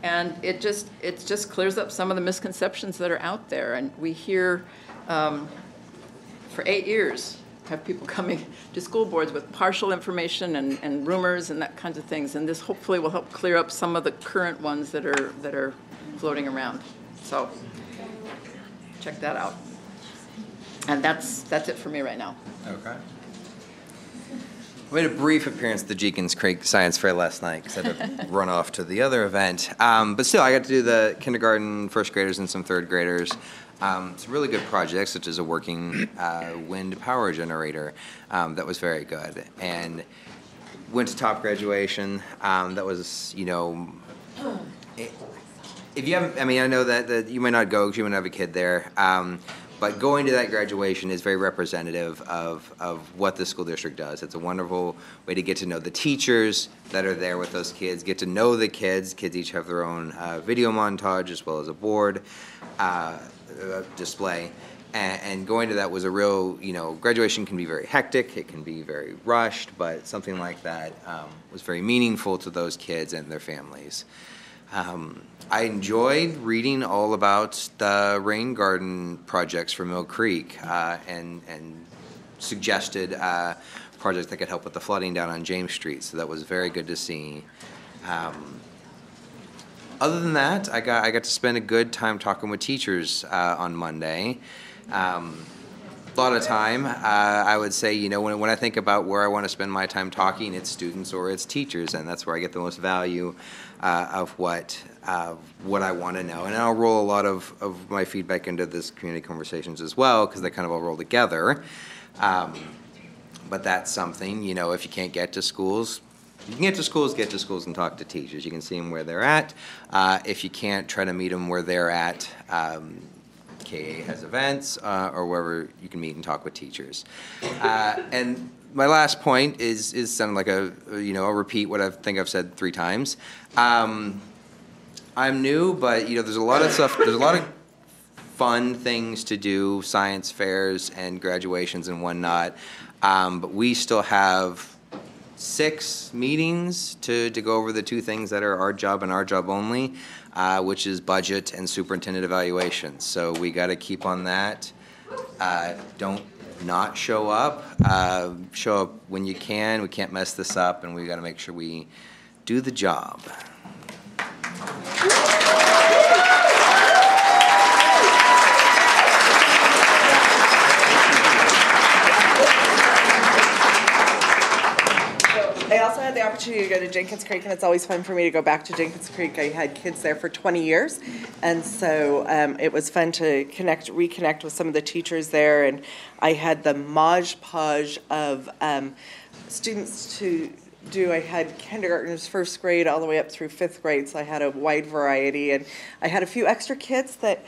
And it just clears up some of the misconceptions that are out there. And we hear for 8 years have people coming to school boards with partial information and rumors and that kinds of things. And this hopefully will help clear up some of the current ones that are floating around. So check that out. And that's it for me right now. Okay. We had a brief appearance at the Jenkins Creek Science Fair last night because I had to run off to the other event. But still, I got to do the kindergarten, first graders, and some third graders. Some really good projects, such as a working wind power generator. That was very good. And went to top graduation. That was, if you haven't, I know that you might not go because you might have a kid there. But going to that graduation is very representative of what the school district does. It's a wonderful way to get to know the teachers that are there with those kids, get to know the kids. Kids each have their own video montage as well as a board display. And going to that was a real, graduation can be very hectic, it can be very rushed, but something like that was very meaningful to those kids and their families. I enjoyed reading all about the rain garden projects for Mill Creek and suggested projects that could help with the flooding down on James Street. So that was very good to see. Other than that, I got to spend a good time talking with teachers on Monday. A lot of time, I would say, when I think about where I want to spend my time talking, it's students or it's teachers, and that's where I get the most value of what I want to know. And I'll roll a lot of my feedback into this community conversations as well, because they kind of all roll together. But that's something, if you can't get to schools, you can get to schools and talk to teachers. You can see them where they're at. If you can't, try to meet them where they're at. KA has events or wherever you can meet and talk with teachers. And my last point is sounding like I'll repeat what I think I've said 3 times. I'm new, but there's a lot of stuff. There's a lot of fun things to do, science fairs and graduations and whatnot. But we still have 6 meetings to go over the 2 things that are our job and our job only, which is budget and superintendent evaluation. So we got to keep on that. Don't not show up. Show up when you can. We can't mess this up, and we got to make sure we do the job. I also had the opportunity to go to Jenkins Creek, and it's always fun for me to go back to Jenkins Creek. I had kids there for 20 years, and so it was fun to reconnect with some of the teachers there, and I had the Modge Podge of students to do. I had kindergartners, first grade, all the way up through 5th grade, so I had a wide variety, and I had a few extra kids that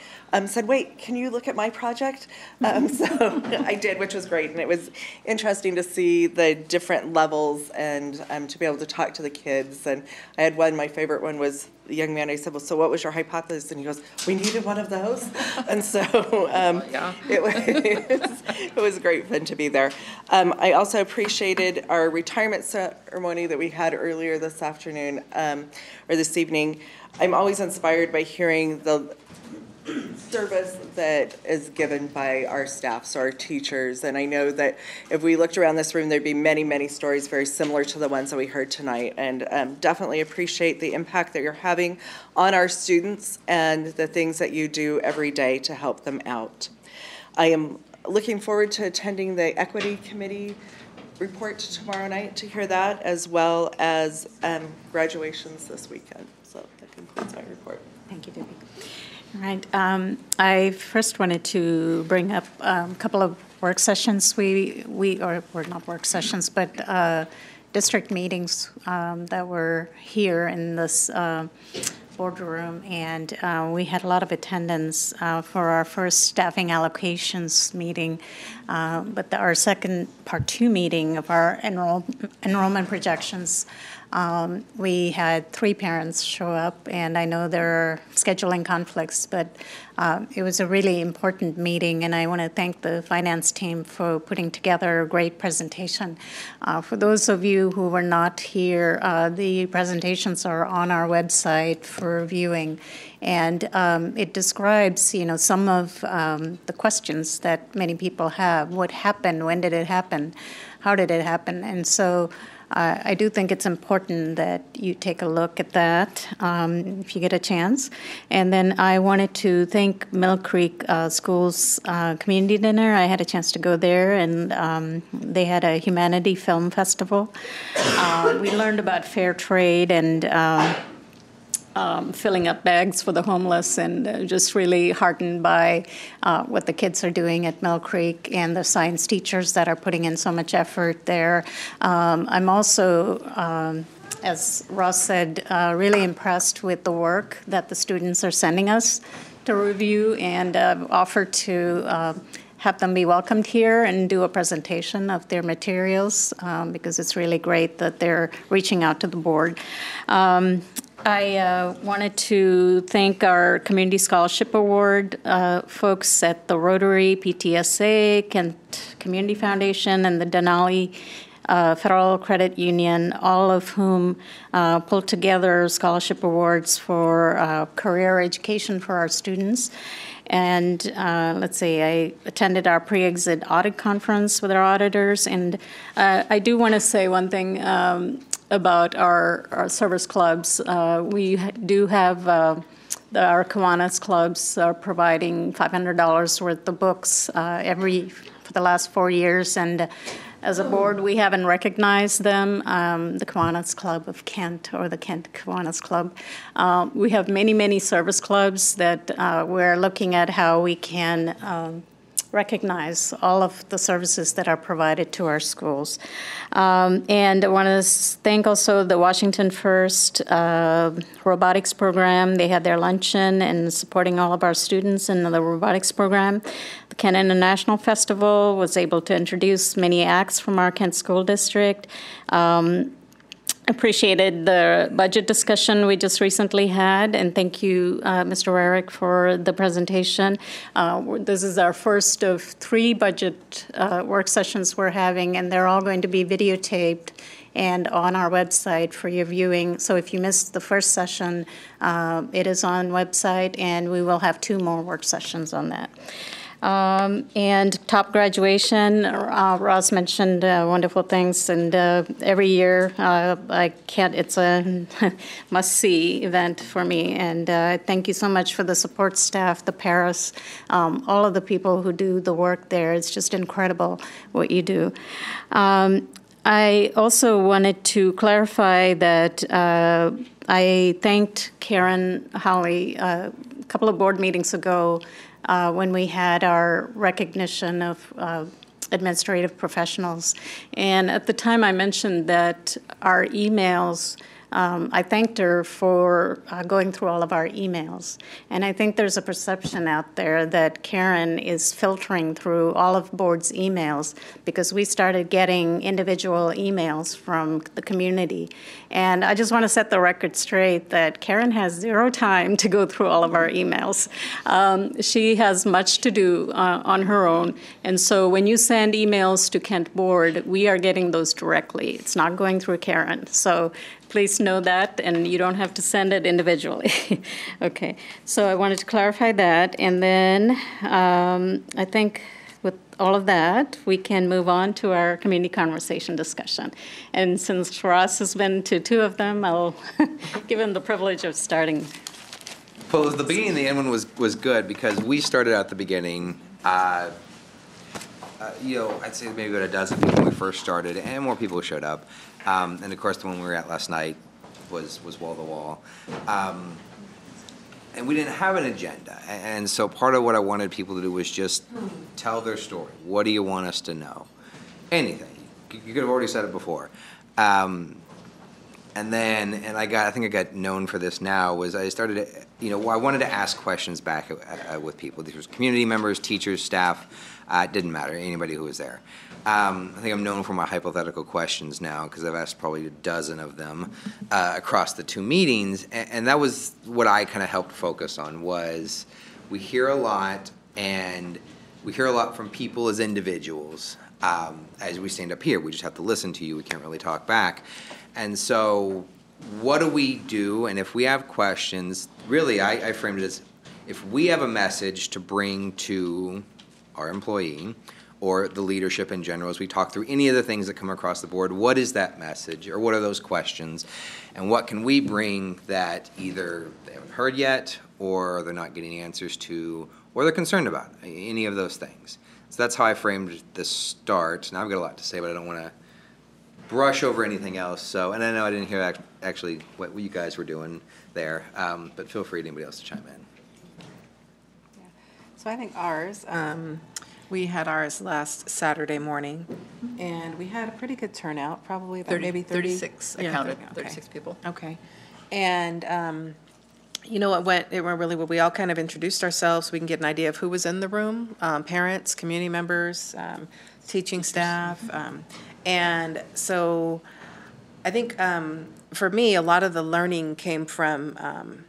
said, wait, can you look at my project? So I did, which was great, and it was interesting to see the different levels and to be able to talk to the kids. And I had one, my favorite one was young man, I said, well, so what was your hypothesis? And he goes, we needed one of those. And so it was great fun to be there. I also appreciated our retirement ceremony that we had earlier this afternoon, or this evening. I'm always inspired by hearing the service that is given by our staff, so our teachers. And I know that if we looked around this room, there'd be many, many stories very similar to the ones that we heard tonight. And definitely appreciate the impact that you're having on our students and the things that you do every day to help them out. I am looking forward to attending the Equity Committee report tomorrow night to hear that, as well as graduations this weekend. So that concludes my report. Thank you, Debbie. All right. I first wanted to bring up a couple of work sessions or not work sessions, but district meetings that were here in this boardroom, and we had a lot of attendance for our first staffing allocations meeting, but our second part 2 meeting of our enrollment projections, we had 3 parents show up, and I know there are scheduling conflicts, but it was a really important meeting, and I want to thank the finance team for putting together a great presentation. For those of you who were not here, the presentations are on our website for viewing, and it describes, some of the questions that many people have. What happened? When did it happen? How did it happen? And so I do think it's important that you take a look at that if you get a chance. And then I wanted to thank Mill Creek School's community dinner. I had a chance to go there, and they had a humanity film festival. We learned about fair trade and filling up bags for the homeless, and just really heartened by what the kids are doing at Mill Creek and the science teachers that are putting in so much effort there. I'm also, as Ross said, really impressed with the work that the students are sending us to review, and offered to have them be welcomed here and do a presentation of their materials, because it's really great that they're reaching out to the board. I wanted to thank our Community Scholarship Award folks at the Rotary, PTSA, Kent Community Foundation, and the Denali Federal Credit Union, all of whom pulled together scholarship awards for career education for our students. And I attended our pre-exit audit conference with our auditors, and I do want to say one thing about our service clubs. We do have our Kiwanis clubs are providing $500 worth of books for the last 4 years, and as a board, we haven't recognized them, the Kiwanis Club of Kent, or the Kent Kiwanis Club. We have many, many service clubs that we're looking at how we can recognize all of the services that are provided to our schools. And I want to thank also the Washington First robotics program. They had their luncheon and supporting all of our students in the robotics program. The Kent International Festival was able to introduce many acts from our Kent School District. Appreciated the budget discussion we just recently had, and thank you, Mr. Rarick, for the presentation. This is our first of 3 budget work sessions we're having, and they're all going to be videotaped and on our website for your viewing. So if you missed the first session, it is on website, and we will have 2 more work sessions on that. And top graduation, Ross mentioned wonderful things, and every year it's a must-see event for me, and thank you so much for the support staff, the paras, all of the people who do the work there. It's just incredible what you do. I also wanted to clarify that I thanked Karen Hawley a couple of board meetings ago when we had our recognition of administrative professionals. And at the time I mentioned that our emails I thanked her for going through all of our emails. And I think there's a perception out there that Karen is filtering through all of board's emails because we started getting individual emails from the community. And I just want to set the record straight that Karen has zero time to go through all of our emails. She has much to do on her own. And so when you send emails to Kent Board, we are getting those directly. It's not going through Karen. So please know that, and you don't have to send it individually. Okay, so I wanted to clarify that. And then I think with all of that, we can move on to our community conversation discussion. And since Ross has been to two of them, I'll give him the privilege of starting. Well, the beginning and the end one was good because we started at the beginning. I'd say maybe about a dozen people when we first started, and more people showed up. And of course, the one we were at last night was wall to wall. And we didn't have an agenda. And so part of what I wanted people to do was just tell their story. What do you want us to know? Anything. You could have already said it before. And I think I got known for this now, was I started, I wanted to ask questions back with people. These were community members, teachers, staff. It didn't matter, anybody who was there. I think I'm known for my hypothetical questions now because I've asked probably a dozen of them across the two meetings. And that was what I kind of helped focus on was we hear a lot, and we hear a lot from people as individuals. As we stand up here, we just have to listen to you. We can't really talk back. And so what do we do? And if we have questions, really I framed it as if we have a message to bring to our employee or the leadership in general as we talk through any of the things that come across the board, what is that message or what are those questions? And what can we bring that either they haven't heard yet or they're not getting answers to or they're concerned about, any of those things. So that's how I framed the start. Now I've got a lot to say, but I don't want to brush over anything else. So, and I know I didn't hear actually what you guys were doing there, but feel free to anybody else to chime in. So I think ours, we had ours last Saturday morning, and we had a pretty good turnout, probably about maybe 36, I counted, 36 people. Okay. And it went really well. We all kind of introduced ourselves so we can get an idea of who was in the room, parents, community members, teaching staff. And so I think for me, a lot of the learning came from,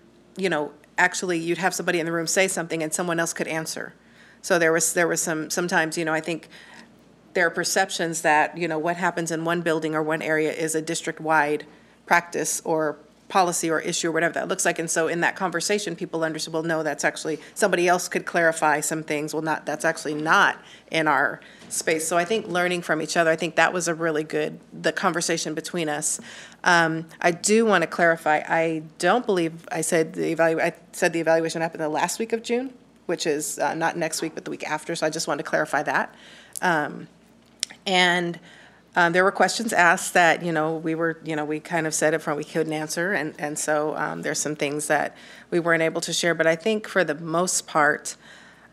actually you'd have somebody in the room say something and someone else could answer. So there was sometimes, I think there are perceptions that, what happens in one building or one area is a district-wide practice or policy or issue or whatever that looks like. And so in that conversation, people understood, well, no, that's actually, somebody else could clarify some things. Well, that's actually not in our space. So I think learning from each other, I think that was a really good, the conversation between us. I do want to clarify, I don't believe I said the evaluation happened the last week of June, which is not next week, but the week after. So I just wanted to clarify that. There were questions asked that, we kind of said up front we couldn't answer. And so there's some things that we weren't able to share. But I think for the most part,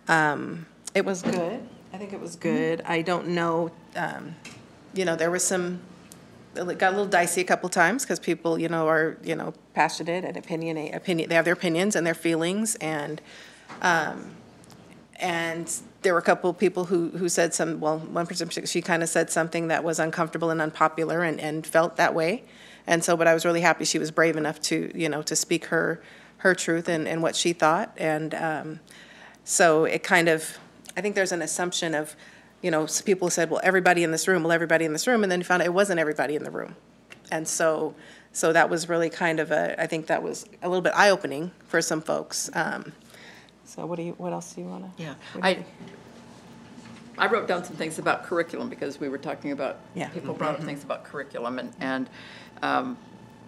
it was good. I think it was good. I don't know, there was some, it got a little dicey a couple times because people, are, passionate and opinion, they have their opinions and their feelings. And there were a couple of people who said one person, she kind of said something that was uncomfortable and unpopular and felt that way. And so, but I was really happy she was brave enough to, to speak her truth and what she thought. And so it kind of, I think there's an assumption of, some people said, well, everybody in this room, and then you found out it wasn't everybody in the room. And so that was really kind of I think that was a little bit eye-opening for some folks. So what else do you want to? Yeah, I wrote down some things about curriculum because we were talking about, people brought up things about curriculum and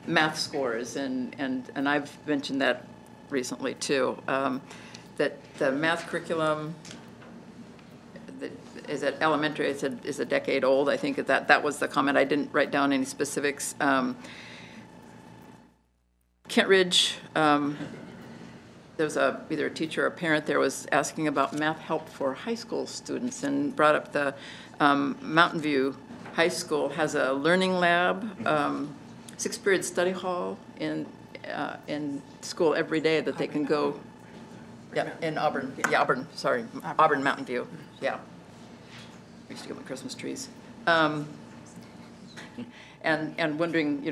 math scores, and I've mentioned that recently too, that the math curriculum that is at elementary is a decade old. I think that was the comment. I didn't write down any specifics. Kent Ridge, there was either a teacher or a parent there was asking about math help for high school students and brought up the Mountain View High School has a learning lab 6-period study hall in school every day that they can go. Yeah, in Auburn. Yeah, Auburn. Sorry, Auburn Mountain View. Yeah. We used to get my Christmas trees. And wondering,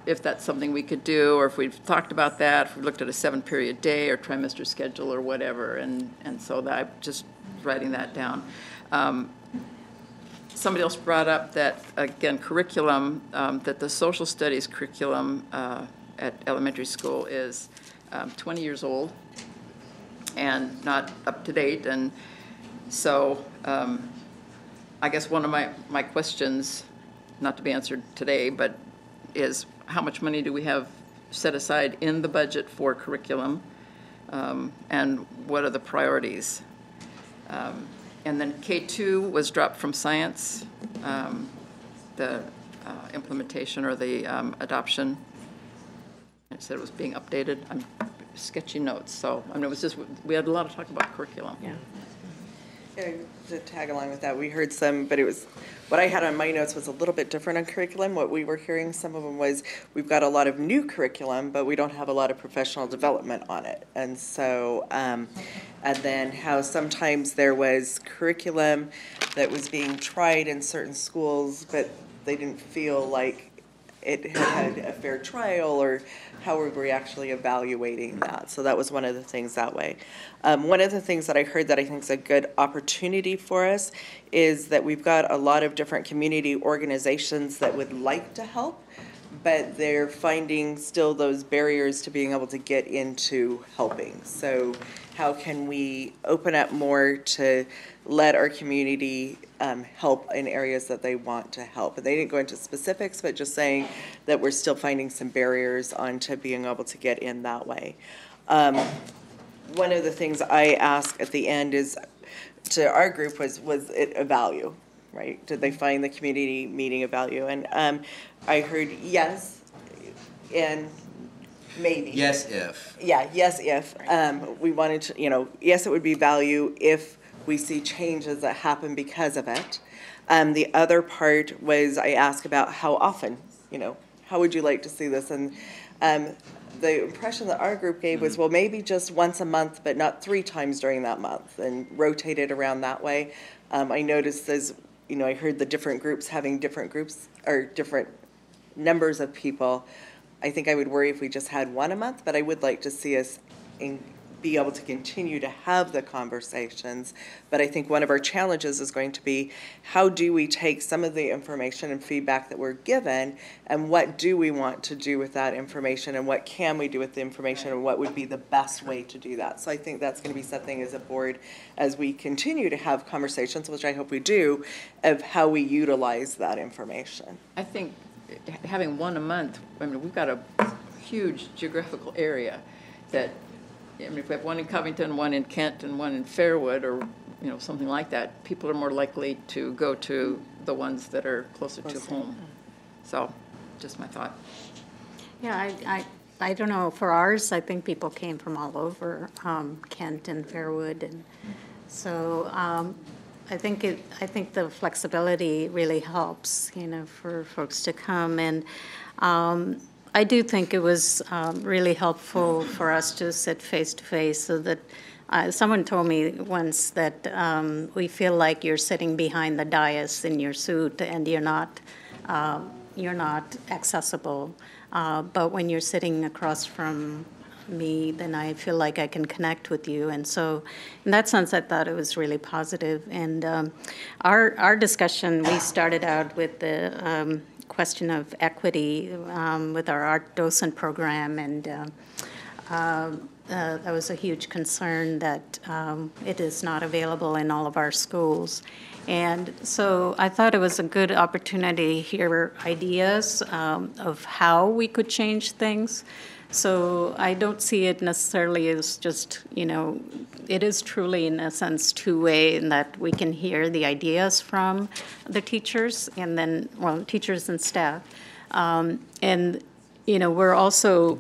if that's something we could do, or if we've talked about that, if we looked at a 7-period day or trimester schedule or whatever, and so that I'm just writing that down. Somebody else brought up that, again, curriculum, that the social studies curriculum at elementary school is 20 years old and not up to date, and so I guess one of my questions, not to be answered today, but is how much money do we have set aside in the budget for curriculum, and what are the priorities? And then K2 was dropped from science, the implementation or the adoption. It said it was being updated. I'm sketchy notes, so I mean, it was just, we had a lot of talk about curriculum. Yeah. Yeah, to tag along with that, we heard some, but it was, what I had on my notes was a little bit different on curriculum. What we were hearing, some of them was, we've got a lot of new curriculum, but we don't have a lot of professional development on it. And so, and then how sometimes there was curriculum that was being tried in certain schools, but they didn't feel like it had a fair trial, or how were we actually evaluating that? So that was one of the things that way. One of the things that I heard that I think is a good opportunity for us is that we've got a lot of different community organizations that would like to help, but they're finding still those barriers to being able to get into helping. So how can we open up more to let our community help in areas that they want to help? And they didn't go into specifics, but just saying that we're still finding some barriers onto being able to get in that way. One of the things I asked at the end is to our group was it a value, right? Did they find the community meeting a value? And I heard yes, and maybe. Yes, if. Yeah, yes, if. We wanted to, yes, it would be value if we see changes that happen because of it. The other part was I asked about how often, how would you like to see this? And the impression that our group gave was, well, maybe just once a month, but not 3 times during that month, and rotate it around that way. I noticed as, I heard the different groups having different groups or different numbers of people. I think I would worry if we just had 1 a month, but I would like to see us be able to continue to have the conversations. But I think one of our challenges is going to be, how do we take some of the information and feedback that we're given, and what do we want to do with that information, and what can we do with the information, and what would be the best way to do that? So I think that's going to be something as a board, as we continue to have conversations, which I hope we do, of how we utilize that information. I think having 1 a month, I mean, we've got a huge geographical area that, I mean, if we have 1 in Covington, 1 in Kent, and 1 in Fairwood, or, something like that, people are more likely to go to the ones that are closer to home. So, just my thought. Yeah, I don't know, for ours, I think people came from all over, Kent and Fairwood, and so I think the flexibility really helps, for folks to come. And I do think it was really helpful for us to sit face to face, so that someone told me once that we feel like you're sitting behind the dais in your suit and you're not accessible. But when you're sitting across from me, then I feel like I can connect with you. And so in that sense, I thought it was really positive. And our discussion, we started out with the question of equity with our art docent program, and that was a huge concern that it is not available in all of our schools. And so I thought it was a good opportunity to hear ideas of how we could change things. So I don't see it necessarily as just, it is truly, in a sense, two-way, in that we can hear the ideas from the teachers and then, teachers and staff. We're also,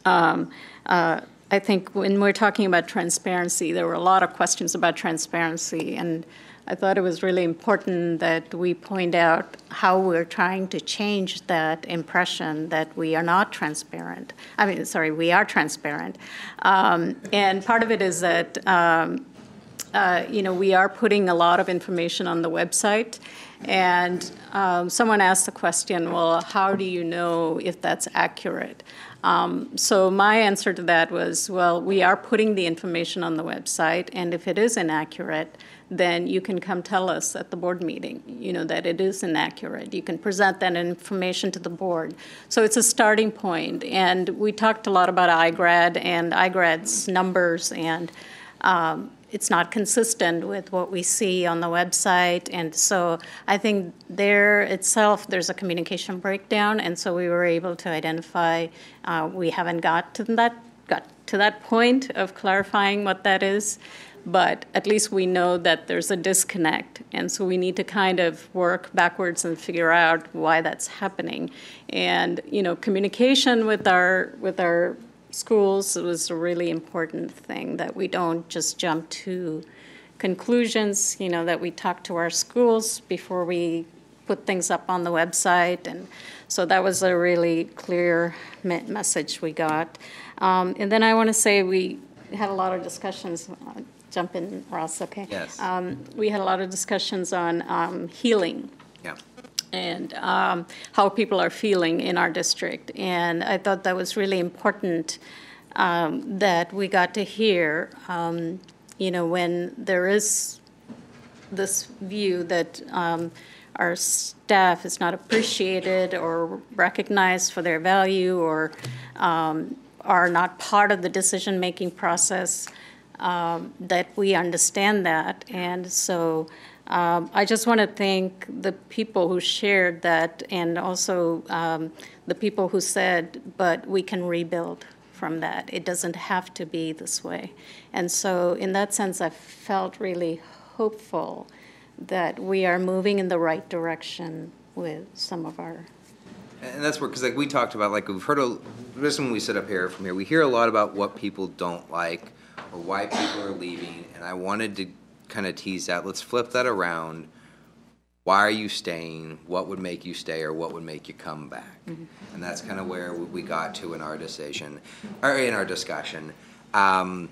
I think when we're talking about transparency, there were a lot of questions about transparency, and I thought it was really important that we point out how we're trying to change that impression that we are not transparent. We are transparent. And part of it is that, we are putting a lot of information on the website. And someone asked the question, well, how do you know if that's accurate? So my answer to that was, well, we are putting the information on the website, and if it is inaccurate, then you can come tell us at the board meeting, that it is inaccurate. You can present that information to the board. So it's a starting point. And we talked a lot about iGrad and iGrad's numbers, and it's not consistent with what we see on the website. And so I think there's a communication breakdown. And so we were able to identify, we haven't got to that point of clarifying what that is, but at least we know that there's a disconnect. And so we need to kind of work backwards and figure out why that's happening. And, communication with our schools was a really important thing, that we don't just jump to conclusions, that we talk to our schools before we put things up on the website. And so that was a really clear message we got. And then I want to say we had a lot of discussions. Jump in, Ross, okay? Yes. We had a lot of discussions on healing. Yeah. And how people are feeling in our district. And I thought that was really important that we got to hear, when there is this view that our staff is not appreciated or recognized for their value, or are not part of the decision-making process, that we understand that. And so I just want to thank the people who shared that, and also the people who said, but we can rebuild from that. It doesn't have to be this way. And so in that sense, I felt really hopeful that we are moving in the right direction with some of our... And that's where, because we talked about, we've heard, this when we sit up here from here, we hear a lot about what people don't like or why people are leaving, and I wanted to kind of tease out, let's flip that around. Why are you staying? What would make you stay, or what would make you come back? Mm-hmm. And that's kind of where we got to in our decision, or in our discussion. And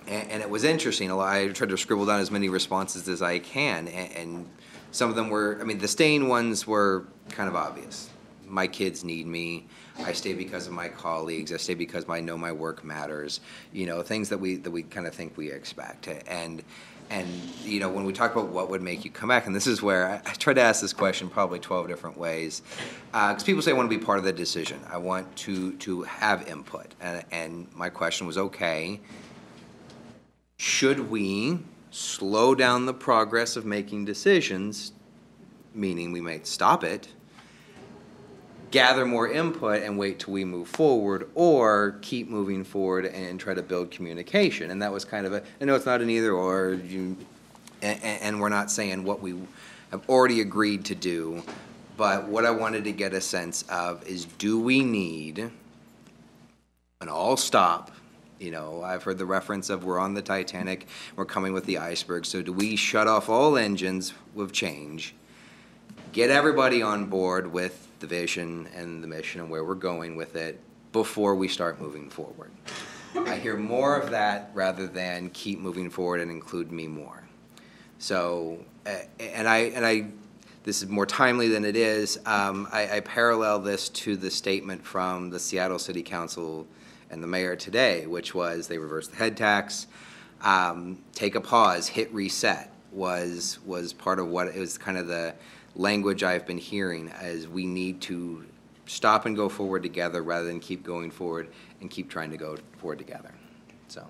it was interesting. I tried to scribble down as many responses as I can, and some of them were, the staying ones were kind of obvious. My kids need me. I stay because of my colleagues. I stay because I know my work matters. Things that we kind of think we expect. And when we talk about what would make you come back, and this is where I tried to ask this question probably 12 different ways, because people say I want to be part of the decision. I want to have input. And my question was, okay, should we slow down the progress of making decisions, meaning we might stop it, gather more input and wait till we move forward, or keep moving forward and try to build communication? And that was kind of I know it's not an either or, and we're not saying what we have already agreed to do, but what I wanted to get a sense of is, do we need an all stop? I've heard the reference of we're on the Titanic, we're coming with the iceberg, so do we shut off all engines with change, get everybody on board with the vision and the mission and where we're going with it before we start moving forward? I hear more of that rather than keep moving forward and include me more. So, and I this is more timely than it is. I parallel this to the statement from the Seattle City Council and the mayor today, which was they reversed the head tax, take a pause, hit reset was part of what it was kind of the language I've been hearing, as we need to stop and go forward together rather than keep going forward and keep trying to go forward together. So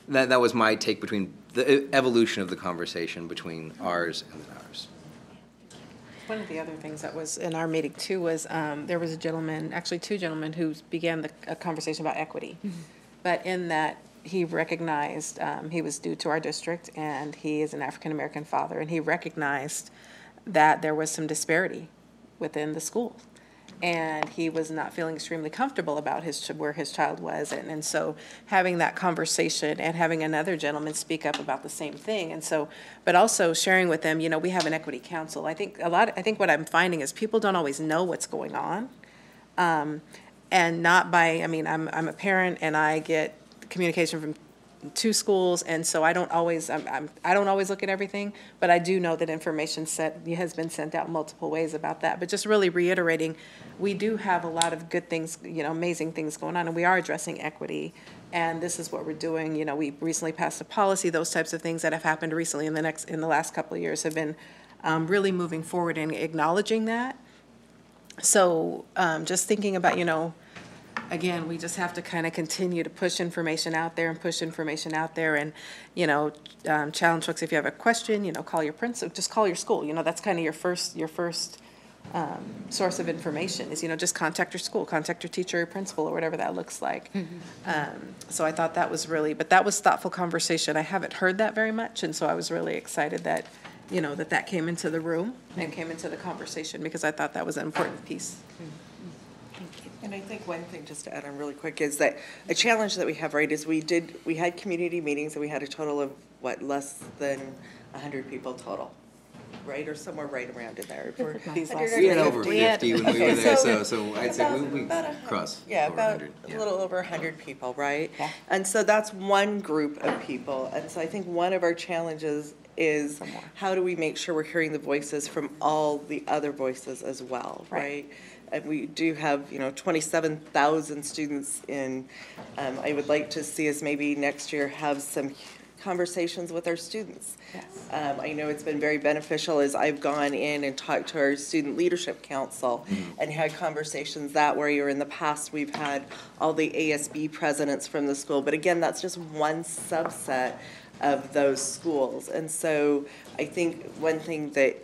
that was my take between the evolution of the conversation between ours and ours. One of the other things that was in our meeting too was there was a gentleman, actually two gentlemen, who began a conversation about equity. Mm-hmm. But in that, he recognized he was due to our district, and he is an African-American father, and he recognized that there was some disparity within the school. and he was not feeling extremely comfortable about where his child was. And so having that conversation and having another gentleman speak up about the same thing. And so, but also sharing with them, we have an equity council. I think what I'm finding is people don't always know what's going on. And not by, I'm a parent and I get communication from 2 schools, and so I don't always look at everything, but I do know that information has been sent out multiple ways about that. But just really reiterating, we do have a lot of good things, amazing things going on, and we are addressing equity, and this is what we're doing. We recently passed a policy. Those types of things that have happened recently in the last couple of years have been really moving forward and acknowledging that. So just thinking about, again, we just have to kind of continue to push information out there and challenge folks. If you have a question, call your principal, just call your school. That's kind of your first source of information is, just contact your school, contact your teacher or principal or whatever that looks like. So I thought that was but that was thoughtful conversation. I haven't heard that very much, and so I was really excited that, that came into the room and came into the conversation, because I thought that was an important piece. And I think one thing, just to add on really quick, is that a challenge that we have, right, is we had community meetings and we had a total of, less than 100 people total, right? Or somewhere right around in there. We had over 50 when we were there, so I'd say we crossed. Yeah, about a little over 100 people, right? Yeah. And so that's one group of people. And so I think one of our challenges is how do we make sure we're hearing the voices from all the other voices as well, right? And we do have, 27,000 students in. I would like to see us maybe next year have some conversations with our students. Yes. I know it's been very beneficial as I've gone in and talked to our Student Leadership Council and had conversations that way, or in the past we've had all the ASB presidents from the school. But again, that's just one subset of those schools. And so I think one thing that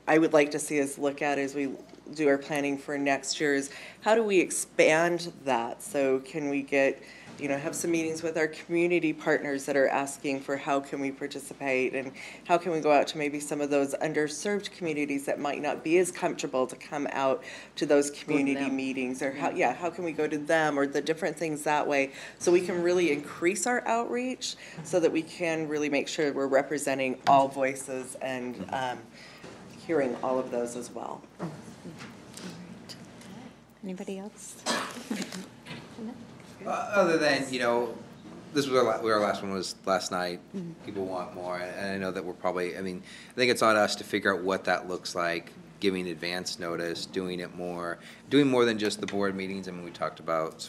I would like to see us look at as we do our planning for next year is how do we expand that? So can we get, have some meetings with our community partners that are asking for how can we participate, and how can we go out to maybe some of those underserved communities that might not be as comfortable to come out to those community meetings, or how can we go to them, or the different things that way, so we can really increase our outreach so that we can really make sure we're representing all voices and hearing all of those as well. Anybody else? Other than, this was our last one was last night. People want more, and I know that we're probably, I think it's on us to figure out what that looks like, giving advance notice, doing more than just the board meetings. We talked about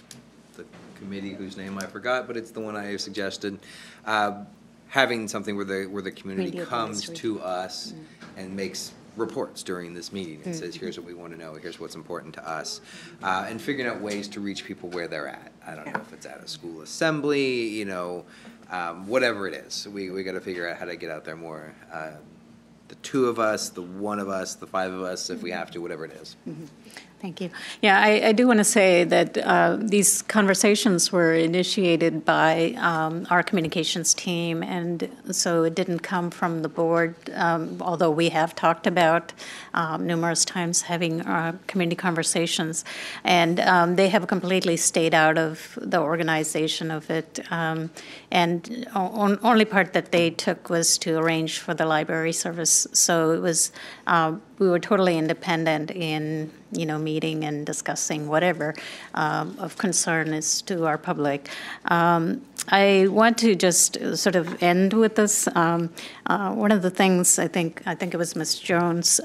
the committee whose name I forgot, but it's the one I suggested. Having something where the community comes to us and makes reports during this meeting and says, here's what we want to know, here's what's important to us, and figuring out ways to reach people where they're at. I don't know if it's at a school assembly, whatever it is. We got to figure out how to get out there more. The 2 of us, the 1 of us, the 5 of us, if we have to, whatever it is. Thank you. Yeah, I do want to say that these conversations were initiated by our communications team, and so it didn't come from the board, although we have talked about numerous times having community conversations, and they have completely stayed out of the organization of it, and only part that they took was to arrange for the library service, so it was we were totally independent in meeting and discussing whatever of concern is to our public. I want to just sort of end with this. One of the things I think it was Ms. Jones,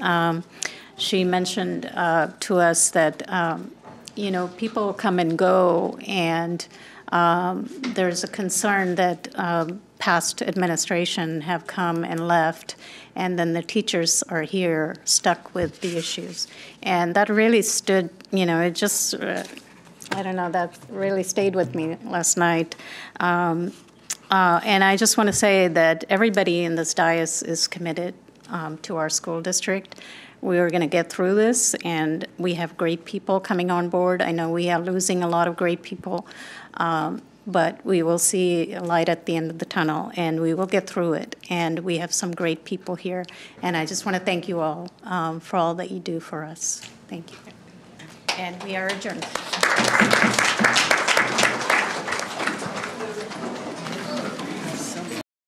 she mentioned to us that people come and go, and there's a concern that past administration have come and left, and then the teachers are here stuck with the issues. And that really stood, it just, I don't know, that really stayed with me last night. And I just want to say that everybody in this dais is committed to our school district. We are going to get through this, and we have great people coming on board. I know we are losing a lot of great people, but we will see a light at the end of the tunnel, and we will get through it. And we have some great people here, and I just want to thank you all for all that you do for us. Thank you. And we are adjourned.